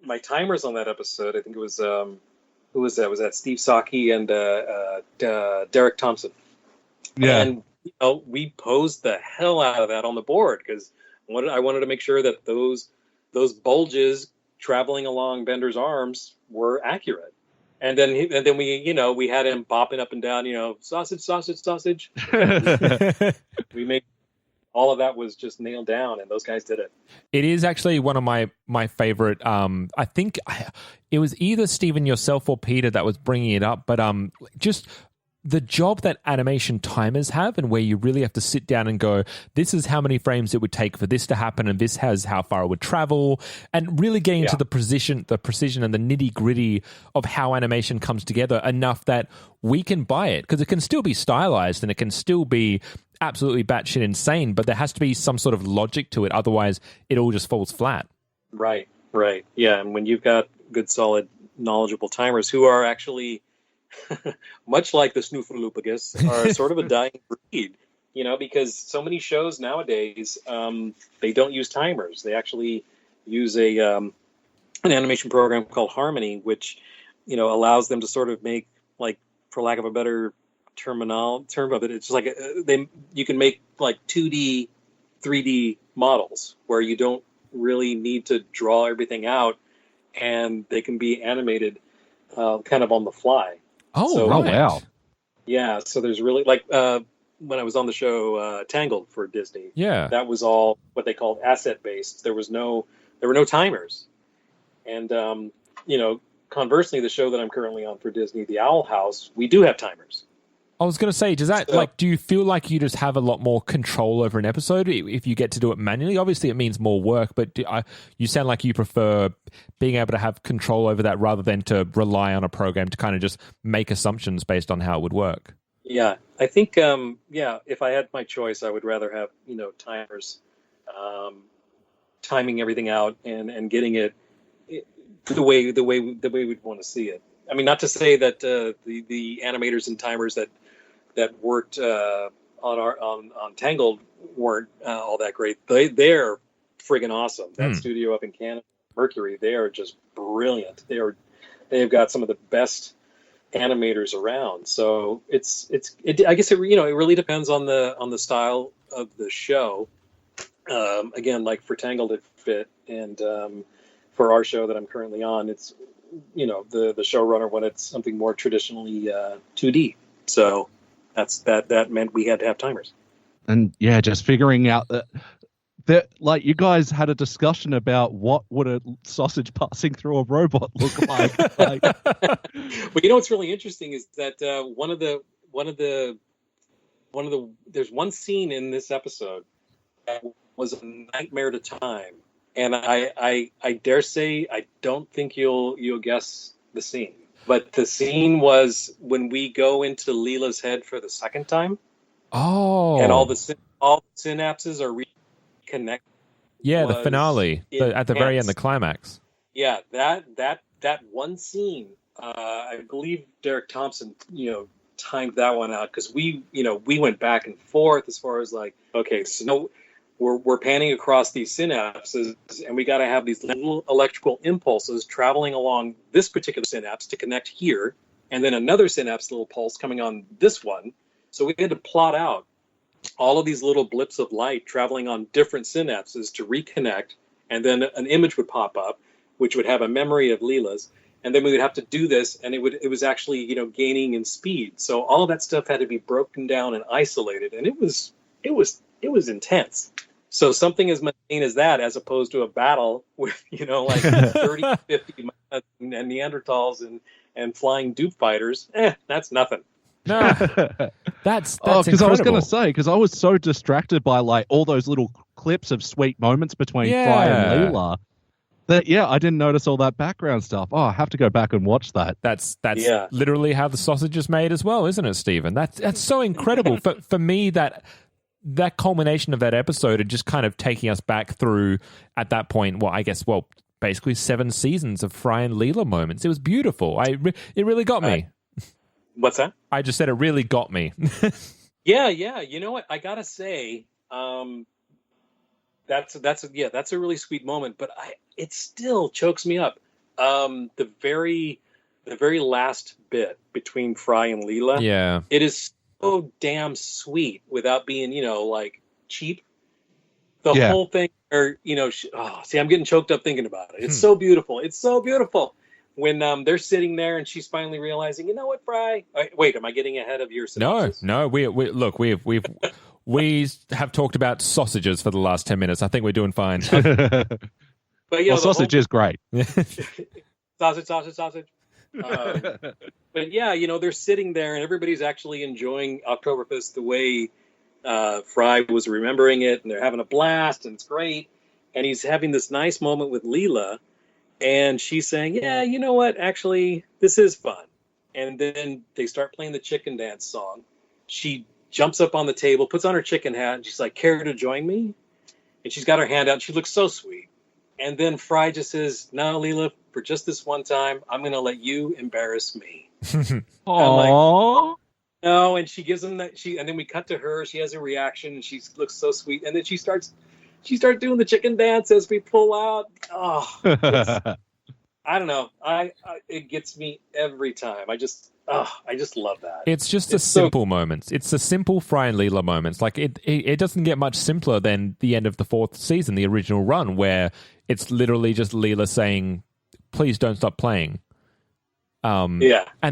my timers on that episode. I think it was who was that? Was that Steve Saki and Derek Thompson? Yeah, and we posed the hell out of that on the board because I wanted to make sure that those bulges traveling along Bender's arms were accurate. And then we had him bopping up and down, sausage, sausage, sausage. We made all of that was just nailed down, and those guys did it. It is actually one of my favorite. I think it was either Stephen, yourself, or Peter that was bringing it up, but just the job that animation timers have, and where you really have to sit down and go, this is how many frames it would take for this to happen, and this has how far it would travel, and really getting to the precision and the nitty gritty of how animation comes together enough that we can buy it, because it can still be stylized and it can still be absolutely batshit insane, but there has to be some sort of logic to it. Otherwise, it all just falls flat. Right. Yeah, and when you've got good, solid, knowledgeable timers who are actually much like the Snuffleupagus, are sort of a dying breed, because so many shows nowadays, they don't use timers. They actually use an animation program called Harmony, which, allows them to sort of make, like, for lack of a better term of it, it's just like you can make like 2D, 3D models where you don't really need to draw everything out, and they can be animated kind of on the fly. Wow. Yeah, so there's really, like, when I was on the show Tangled for Disney, that was all what they called asset-based. There were no timers. And, conversely, the show that I'm currently on for Disney, The Owl House, we do have timers. I was going to say, does that, do you feel like you just have a lot more control over an episode if you get to do it manually? Obviously, it means more work, but you sound like you prefer being able to have control over that rather than to rely on a program to kind of just make assumptions based on how it would work. Yeah, I think, if I had my choice, I would rather have, timers, timing everything out and getting it the way we'd want to see it. I mean, not to say that the animators and timers that worked on Tangled weren't all that great. They're friggin' awesome. That studio up in Canada, Mercury, they are just brilliant. They've got some of the best animators around. So I guess it really depends on the style of the show. Again, like for Tangled, it fit, and for our show that I'm currently on, it's the showrunner wanted something more traditionally 2D. So that meant we had to have timers. And just figuring out that like you guys had a discussion about what would a sausage passing through a robot look like. Well, what's really interesting is that one of the there's one scene in this episode that was a nightmare to time. And I dare say I don't think you'll guess the scene. But the scene was when we go into Leela's head for the second time. Oh. And all the synapses are reconnected. Yeah, the finale at the very end, the climax. Yeah, that one scene. I believe Derek Thompson, timed that one out because we went back and forth as far as like, okay, so we're panning across these synapses, and we got to have these little electrical impulses traveling along this particular synapse to connect here, and then another synapse little pulse coming on this one. So we had to plot out all of these little blips of light traveling on different synapses to reconnect, and then an image would pop up, which would have a memory of Leela's, and then we would have to do this, and it was actually gaining in speed. So all of that stuff had to be broken down and isolated, and it was intense. So something as mundane as that, as opposed to a battle with, like 30, 50 and Neanderthals and flying dupe fighters, that's nothing. No. That's because I was going incredible. to say, because I was so distracted by like all those little clips of sweet moments between Fry and Leela that I didn't notice all that background stuff. Oh, I have to go back and watch that. That's literally how the sausage is made as well, isn't it, Stephen? That's so incredible. For me, that culmination of that episode and just kind of taking us back through at that point, basically 7 seasons of Fry and Leela moments. It was beautiful. It really got me. What's that? I just said it really got me. Yeah. You know what? I gotta say, that's a really sweet moment. But it still chokes me up. The very last bit between Fry and Leela. Yeah, it is so damn sweet without being like cheap. The whole thing, or I'm getting choked up thinking about it. It's so beautiful. It's so beautiful. When they're sitting there and she's finally realizing, you know what, Fry? Wait, am I getting ahead of your synopsis? No. We have talked about sausages for the last 10 minutes. I think we're doing fine. But sausage is great. Sausage. But they're sitting there and everybody's actually enjoying Oktoberfest the way Fry was remembering it, and they're having a blast, and it's great. And he's having this nice moment with Leela. And she's saying, yeah, you know what? Actually, this is fun. And then they start playing the chicken dance song. She jumps up on the table, puts on her chicken hat, and she's like, care to join me? And she's got her hand out. And she looks so sweet. And then Fry just says, no, Leela, for just this one time, I'm going to let you embarrass me. Aww. No, and she gives him that. And then we cut to her. She has a reaction, and she looks so sweet. And then she starts doing the chicken dance as we pull out. Oh, I don't know. It gets me every time. I just love that. It's just the simple moments. It's the simple Fry and Leela moments. Like it doesn't get much simpler than the end of the 4th season, the original run, where it's literally just Leela saying, "Please don't stop playing." And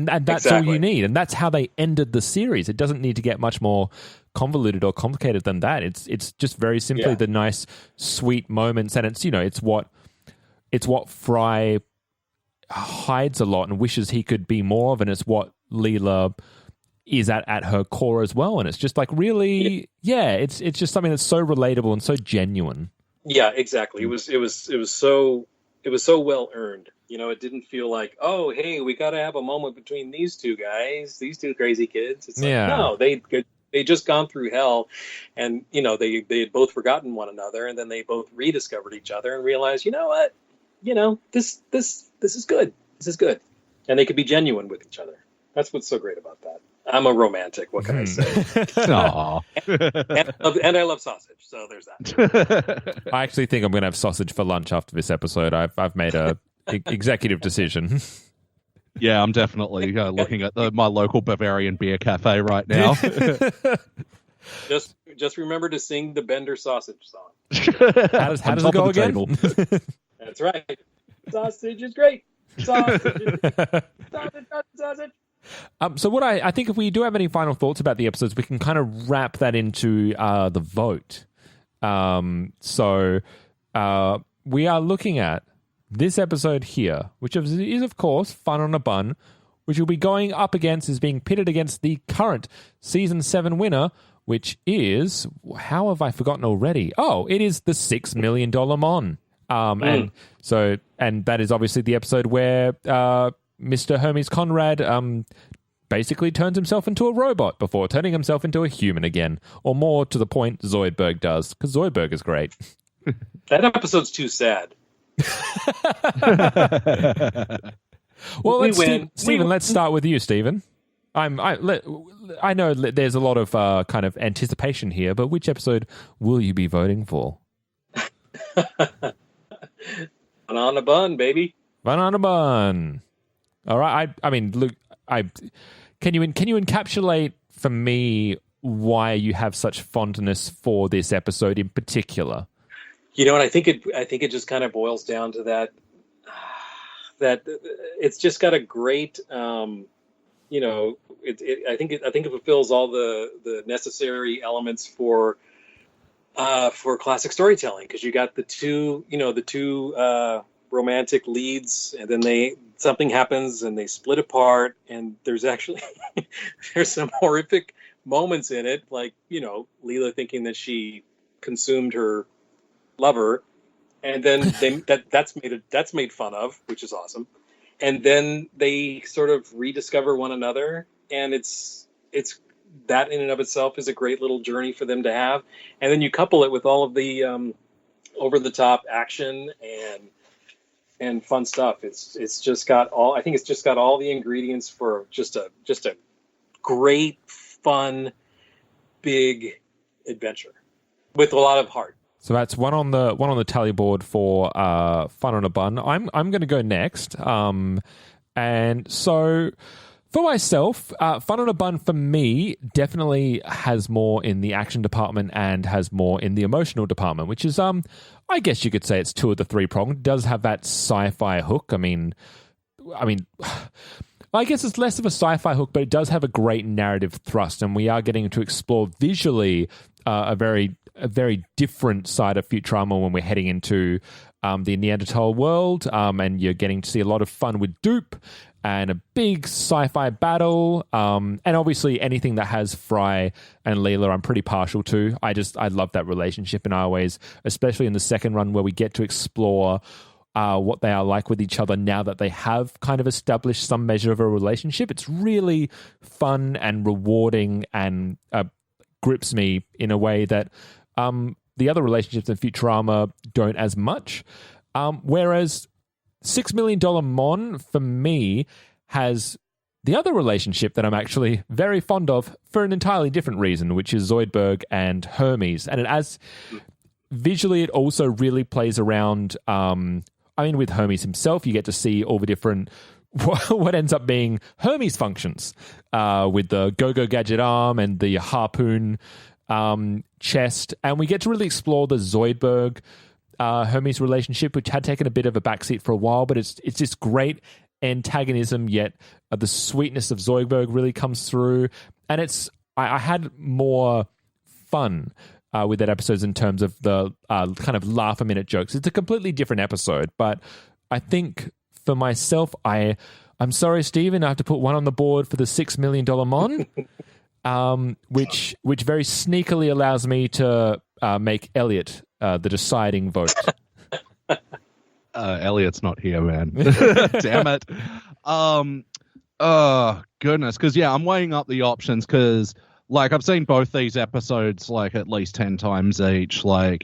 that's all you need, and that's how they ended the series. It doesn't need to get much more convoluted or complicated than that. It's just very simply the nice, sweet moments, and it's what Fry hides a lot and wishes he could be more of, and it's what Leela is at her core as well. And it's just like really, it's just something that's so relatable and so genuine. Yeah, exactly. It was so well earned. It didn't feel like, oh, hey, we got to have a moment between these two guys, these two crazy kids. It's like, no, they just gone through hell, and they had both forgotten one another, and then they both rediscovered each other and realized, you know what, this is good. This is good, and they could be genuine with each other. That's what's so great about that. I'm a romantic. What can I say? Aww. and I love sausage, so there's that. I actually think I'm going to have sausage for lunch after this episode. I've made a executive decision. Yeah, I'm definitely looking at my local Bavarian beer cafe right now. Just remember to sing the Bender sausage song. How does it go again? That's right. Sausage is great. Sausage. So what I think, if we do have any final thoughts about the episodes, we can kind of wrap that into the vote. We are looking at this episode here, which is of course Fun on a Bun, which will be going up against, is being pitted against the current season 7 winner, which is, how have I forgotten already? Oh, it is the $6 Million Mon. And that is obviously the episode where Mr. Hermes Conrad basically turns himself into a robot before turning himself into a human again, or more to the point, Zoidberg does, because Zoidberg is great. That episode's too sad. Well, Stephen, let's start with you, Stephen. I know there's a lot of kind of anticipation here, but which episode will you be voting for? Banana bun, baby. Banana bun. All right. I mean, Luke, can you encapsulate for me why you have such fondness for this episode in particular? I think it just kind of boils down to that it's just got a great, I think it fulfills all the necessary elements for classic storytelling, because you got the two romantic leads, and then something happens and they split apart, and there's some horrific moments in it, like, Leela thinking that she consumed her lover, and then that's made fun of, which is awesome. And then they sort of rediscover one another, and it's that in and of itself is a great little journey for them to have. And then you couple it with all of the over the top action and fun stuff. It's just got all the ingredients for just a great, fun, big adventure with a lot of heart. So that's one on the tally board for Fun on a Bun. I'm going to go next. And so for myself, Fun on a Bun for me definitely has more in the action department and has more in the emotional department, which is I guess you could say it's two of the three pronged. It does have that sci-fi hook. I mean, I guess it's less of a sci-fi hook, but it does have a great narrative thrust, and we are getting to explore visually a very different side of Futurama when we're heading into the Neanderthal world, and you're getting to see a lot of fun with Dupe and a big sci-fi battle, and obviously anything that has Fry and Leela I'm pretty partial to. I love that relationship, and I always, especially in the second run where we get to explore what they are like with each other now that they have kind of established some measure of a relationship. It's really fun and rewarding and grips me in a way that the other relationships in Futurama don't as much. Whereas $6 Million Mon, for me, has the other relationship that I'm actually very fond of for an entirely different reason, which is Zoidberg and Hermes. And visually, it also really plays around... with Hermes himself, you get to see all the different, what ends up being Hermes functions with the go-go gadget arm and the harpoon chest. And we get to really explore the Zoidberg Hermes relationship, which had taken a bit of a backseat for a while, but it's this great antagonism, yet the sweetness of Zoidberg really comes through. And I had more fun with that episode in terms of the kind of laugh-a-minute jokes. It's a completely different episode, but I think for myself, I'm sorry, Stephen, I have to put one on the board for the $6 Million Mon, which very sneakily allows me to make Elliot the deciding vote. Elliot's not here, man. Damn it. Oh, goodness. Because, I'm weighing up the options because... I've seen both these episodes, at least 10 times each. I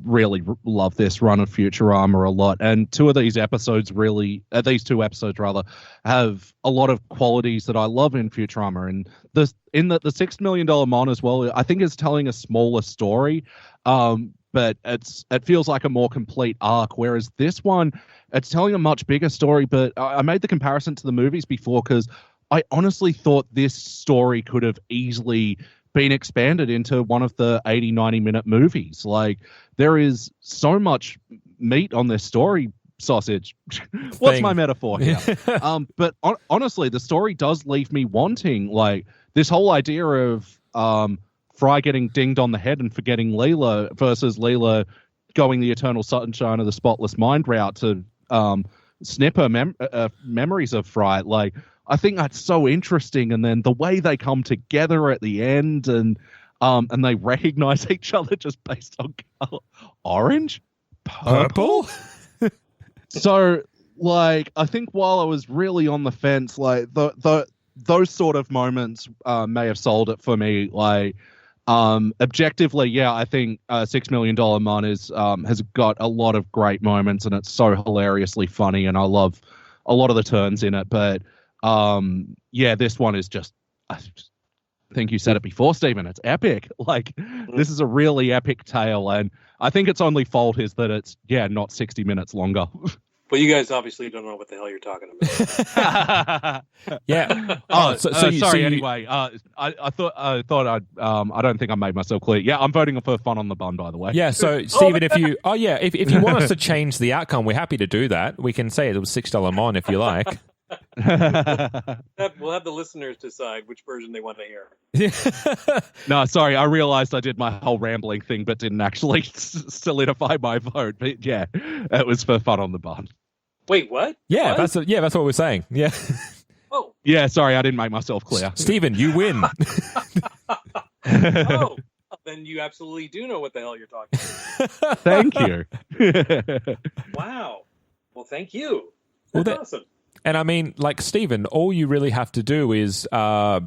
really love this run of Futurama a lot. And these two episodes have a lot of qualities that I love in Futurama. And the $6 Million Mon as well, I think is telling a smaller story. But it feels like a more complete arc. Whereas this one, it's telling a much bigger story. But I made the comparison to the movies before because I honestly thought this story could have easily been expanded into one of the 80, 90-minute movies. There is so much meat on this story, sausage. What's my metaphor here? But honestly, the story does leave me wanting. This whole idea of Fry getting dinged on the head and forgetting Leela versus Leela going the eternal sunshine of the spotless mind route to snip her memories of Fry. I think that's so interesting, and then the way they come together at the end, and they recognize each other just based on color. Orange, purple. So, I think while I was really on the fence, those sort of moments may have sold it for me. Objectively, I think $6 Million Mon has got a lot of great moments, and it's so hilariously funny, and I love a lot of the turns in it, but. This one is just, I think you said it before, Stephen, it's epic. This is a really epic tale, and I think its only fault is that it's, not 60 minutes longer. Well, you guys obviously don't know what the hell you're talking about. Yeah. Anyway, I thought I don't think I made myself clear. Yeah, I'm voting for Fun on the Bun, by the way. Yeah. So Stephen, if you want us to change the outcome, we're happy to do that. We can say it was $6 Mon if you like. We'll have the listeners decide which version they want to hear. No, sorry, I realized I did my whole rambling thing, but didn't actually solidify my vote. But it was for Fun on the Bun. Wait, what? Yeah, what? That's what we're saying. Yeah. Oh. Yeah, sorry, I didn't make myself clear. Stephen, you win. Oh, then you absolutely do know what the hell you're talking about. Thank you. Wow. Well, thank you. Well, That's awesome. And I mean, like, Stephen, all you really have to do is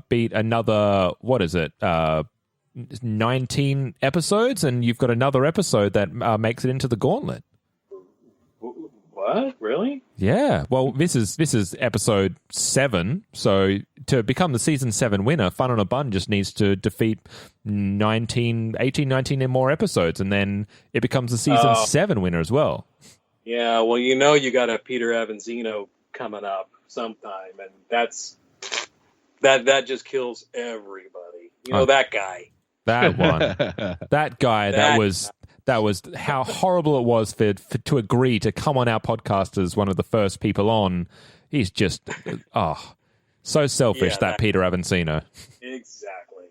beat another, 19 episodes, and you've got another episode that makes it into the gauntlet. What? Really? Yeah. Well, this is episode 7. So to become the season 7 winner, Fun on a Bun just needs to defeat 19 and more episodes, and then it becomes the season 7 winner as well. Yeah. Well, you got a Peter Avanzino coming up sometime, and that just kills everybody. That guy. That one. That guy. That was how horrible it was for to agree to come on our podcast as one of the first people on. He's just so selfish, that Peter Avanzino. Exactly.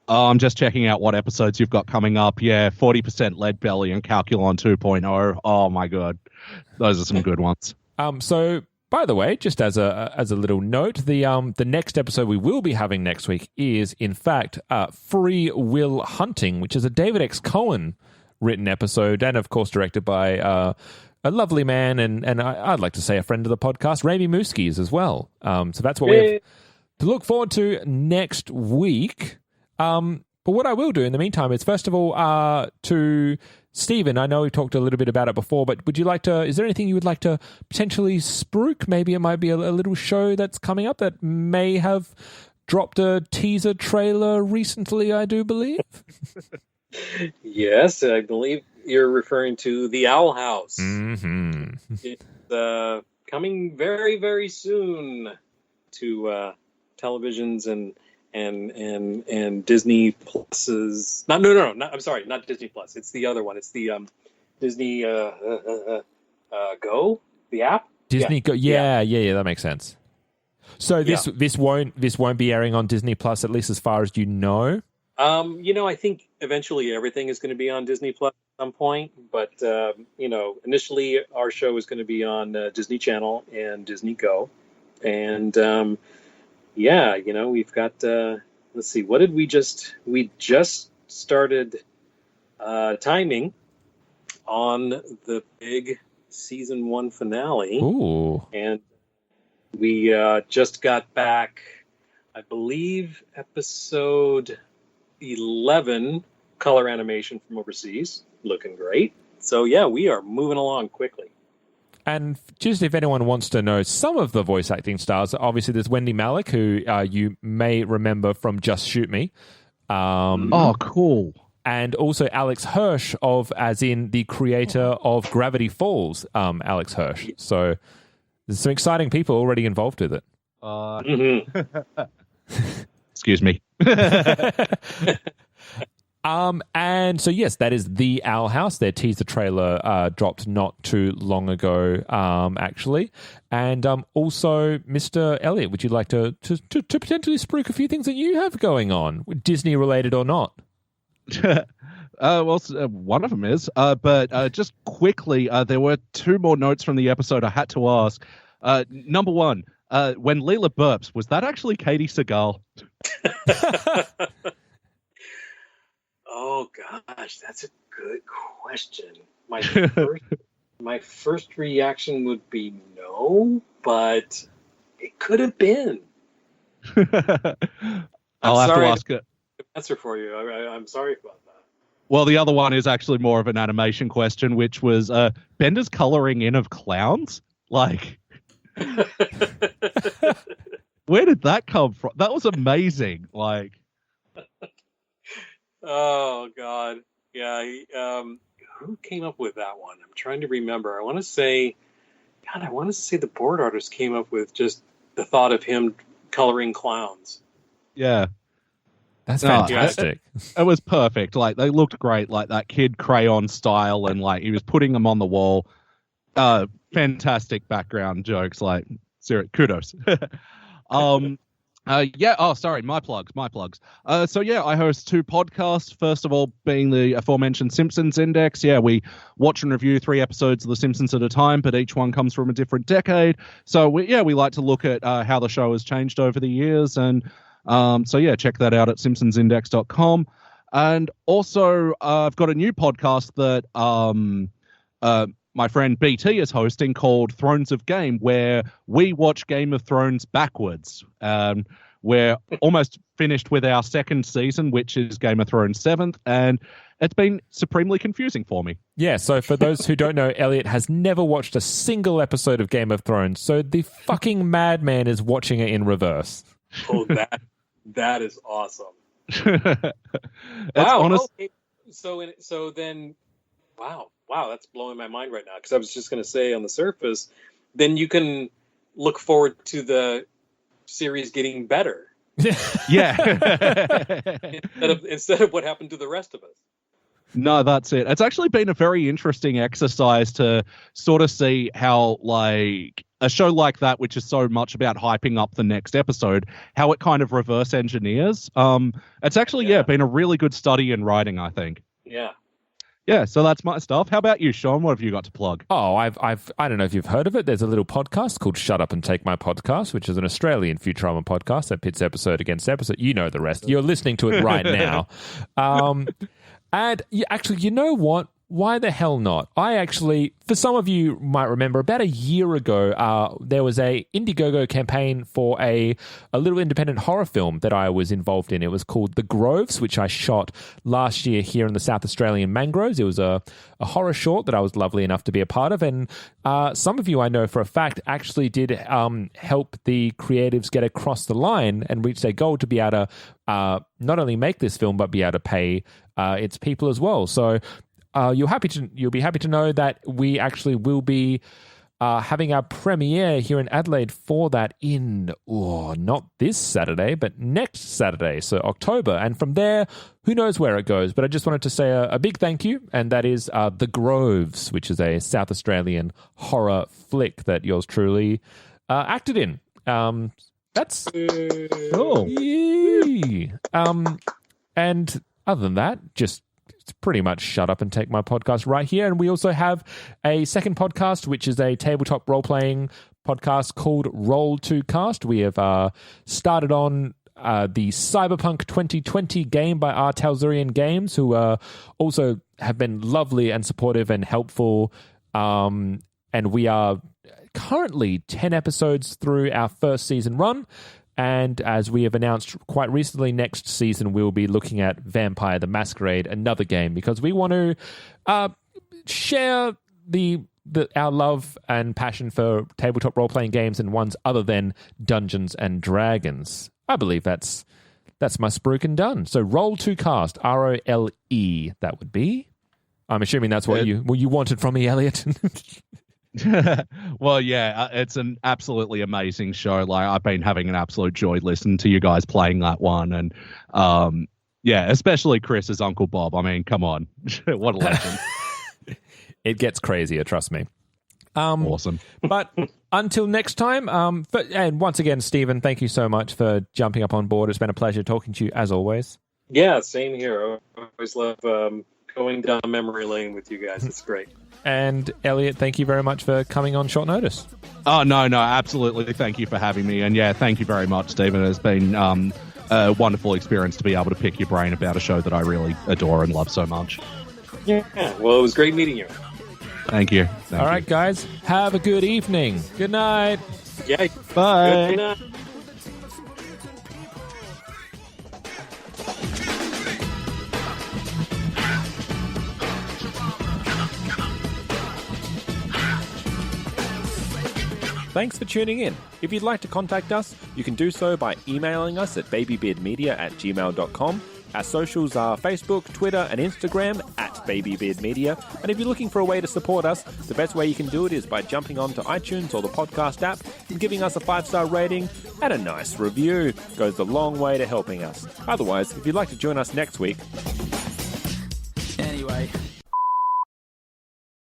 Oh, I'm just checking out what episodes you've got coming up. Yeah, 40% Lead Belly and Calculon 2.0. Oh my god, those are some good ones. So, by the way, just as a little note, the next episode we will be having next week is, in fact, Free Will Hunting, which is a David X. Cohen written episode, and of course directed by a lovely man and I'd like to say a friend of the podcast, Raimi Muskies, as well. So that's what we have to look forward to next week. But what I will do in the meantime is, first of all, to Stephen, I know we talked a little bit about it before, but is there anything you would like to potentially spruik? Maybe it might be a little show that's coming up that may have dropped a teaser trailer recently, I do believe. Yes, I believe you're referring to The Owl House. Mm-hmm. It's coming very, very soon to televisions and Disney Plus's. No. I'm sorry, not Disney Plus. It's the other one. It's the Disney Go, the app. Disney Go. Yeah, that makes sense. So this won't be airing on Disney Plus, at least as far as you know. I think eventually everything is going to be on Disney Plus at some point, but initially our show is going to be on Disney Channel and Disney Go, and we've got let's see, what did we just started timing on the big season 1 finale. Ooh. And we just got back, I believe, episode 11 color animation from overseas, looking great. So yeah, we are moving along quickly. And just if anyone wants to know some of the voice acting stars, obviously there's Wendy Malick, who you may remember from Just Shoot Me. Oh, cool. And also Alex Hirsch, as in the creator of Gravity Falls, Alex Hirsch. So there's some exciting people already involved with it. Excuse me. And so, yes, that is The Owl House. Their teaser trailer dropped not too long ago, actually. And also, Mr. Elliot, would you like to potentially spruik a few things that you have going on, Disney related or not? One of them is. But just quickly, there were 2 more notes from the episode I had to ask. Number 1, when Leela burps, was that actually Katie Seagal? Oh gosh, that's a good question. My first reaction would be no, but it could have been. I'll have to ask it. Answer for you. I'm sorry about that. Well, the other one is actually more of an animation question, which was Bender's coloring in of clowns. Like, where did that come from? That was amazing. Like. Oh God, yeah. Who came up with that one? I'm trying to remember. I want to say the board artist came up with just the thought of him coloring clowns. Yeah, that's fantastic. It was perfect. Like, they looked great, like that kid crayon style, and like he was putting them on the wall. Fantastic background jokes. Like, seriously, kudos. Sorry, my plugs. I host 2 podcasts. First of all, being the aforementioned Simpsons Index. Yeah, we watch and review 3 episodes of The Simpsons at a time, but each one comes from a different decade. So we like to look at how the show has changed over the years, and check that out at simpsonsindex.com. And also, I've got a new podcast that my friend BT is hosting called Thrones of Game, where we watch Game of Thrones backwards. We're almost finished with our second season, which is Game of Thrones 7th, and it's been supremely confusing for me. Yeah, so for those who don't know, Elliot has never watched a single episode of Game of Thrones, so the fucking madman is watching it in reverse. Oh, that is awesome. Wow. Okay. So then, wow, that's blowing my mind right now, because I was just going to say on the surface, then you can look forward to the series getting better. Yeah. instead of what happened to the rest of us. No, that's it. It's actually been a very interesting exercise to sort of see how, like, a show like that, which is so much about hyping up the next episode, how it kind of reverse engineers. It's actually, been a really good study in writing, I think. Yeah. Yeah, so that's my stuff. How about you, Sean? What have you got to plug? Oh, I don't know if you've heard of it. There's a little podcast called Shut Up and Take My Podcast, which is an Australian Futurama podcast that pits episode against episode. You know the rest. You're listening to it right now. And you know what? Why the hell not? I actually, for some of you might remember, about a year ago, there was a Indiegogo campaign for a little independent horror film that I was involved in. It was called The Groves, which I shot last year here in the South Australian mangroves. It was a horror short that I was lovely enough to be a part of. And some of you I know for a fact actually did help the creatives get across the line and reach their goal to be able to not only make this film, but be able to pay its people as well. So you'll be happy to know that we actually will be having our premiere here in Adelaide for that in not this Saturday, but next Saturday, so October. And from there, who knows where it goes? But I just wanted to say a big thank you, and that is The Groves, which is a South Australian horror flick that yours truly acted in. That's cool. Yay. And other than that, just pretty much shut up and take my podcast right here. And we also have a second podcast, which is a tabletop role-playing podcast called Roll2Cast. We have started on the Cyberpunk 2020 game by our Talzurian Games, who also have been lovely and supportive and helpful. And we are currently 10 episodes through our first season run. And as we have announced quite recently, next season we'll be looking at Vampire the Masquerade, another game, because we want to share our love and passion for tabletop role-playing games and ones other than Dungeons and Dragons. I believe that's my spruikin' done. So Roll2Cast, ROLE, that would be. I'm assuming that's what you wanted from me, Elliot. Well, yeah, it's an absolutely amazing show. Like, I've been having an absolute joy listening to you guys playing that one, and especially Chris as Uncle Bob. I mean, come on, what a legend! It gets crazier, trust me. Awesome. But until next time, and once again, Stephen, thank you so much for jumping up on board. It's been a pleasure talking to you as always. Yeah, same here. I always love going down memory lane with you guys. It's great. And Elliot, thank you very much for coming on short notice. Oh, no, absolutely. Thank you for having me. And yeah, thank you very much, Stephen. It's been a wonderful experience to be able to pick your brain about a show that I really adore and love so much. Yeah, well, it was great meeting you. Thank you. All right, guys, have a good evening. Good night. Yeah, bye. Good night. Thanks for tuning in. If you'd like to contact us, you can do so by emailing us at babybeardmedia@gmail.com. Our socials are Facebook, Twitter, and Instagram @babybeardmedia. And if you're looking for a way to support us, the best way you can do it is by jumping onto iTunes or the podcast app and giving us a 5-star rating and a nice review. It goes a long way to helping us. Otherwise, if you'd like to join us next week,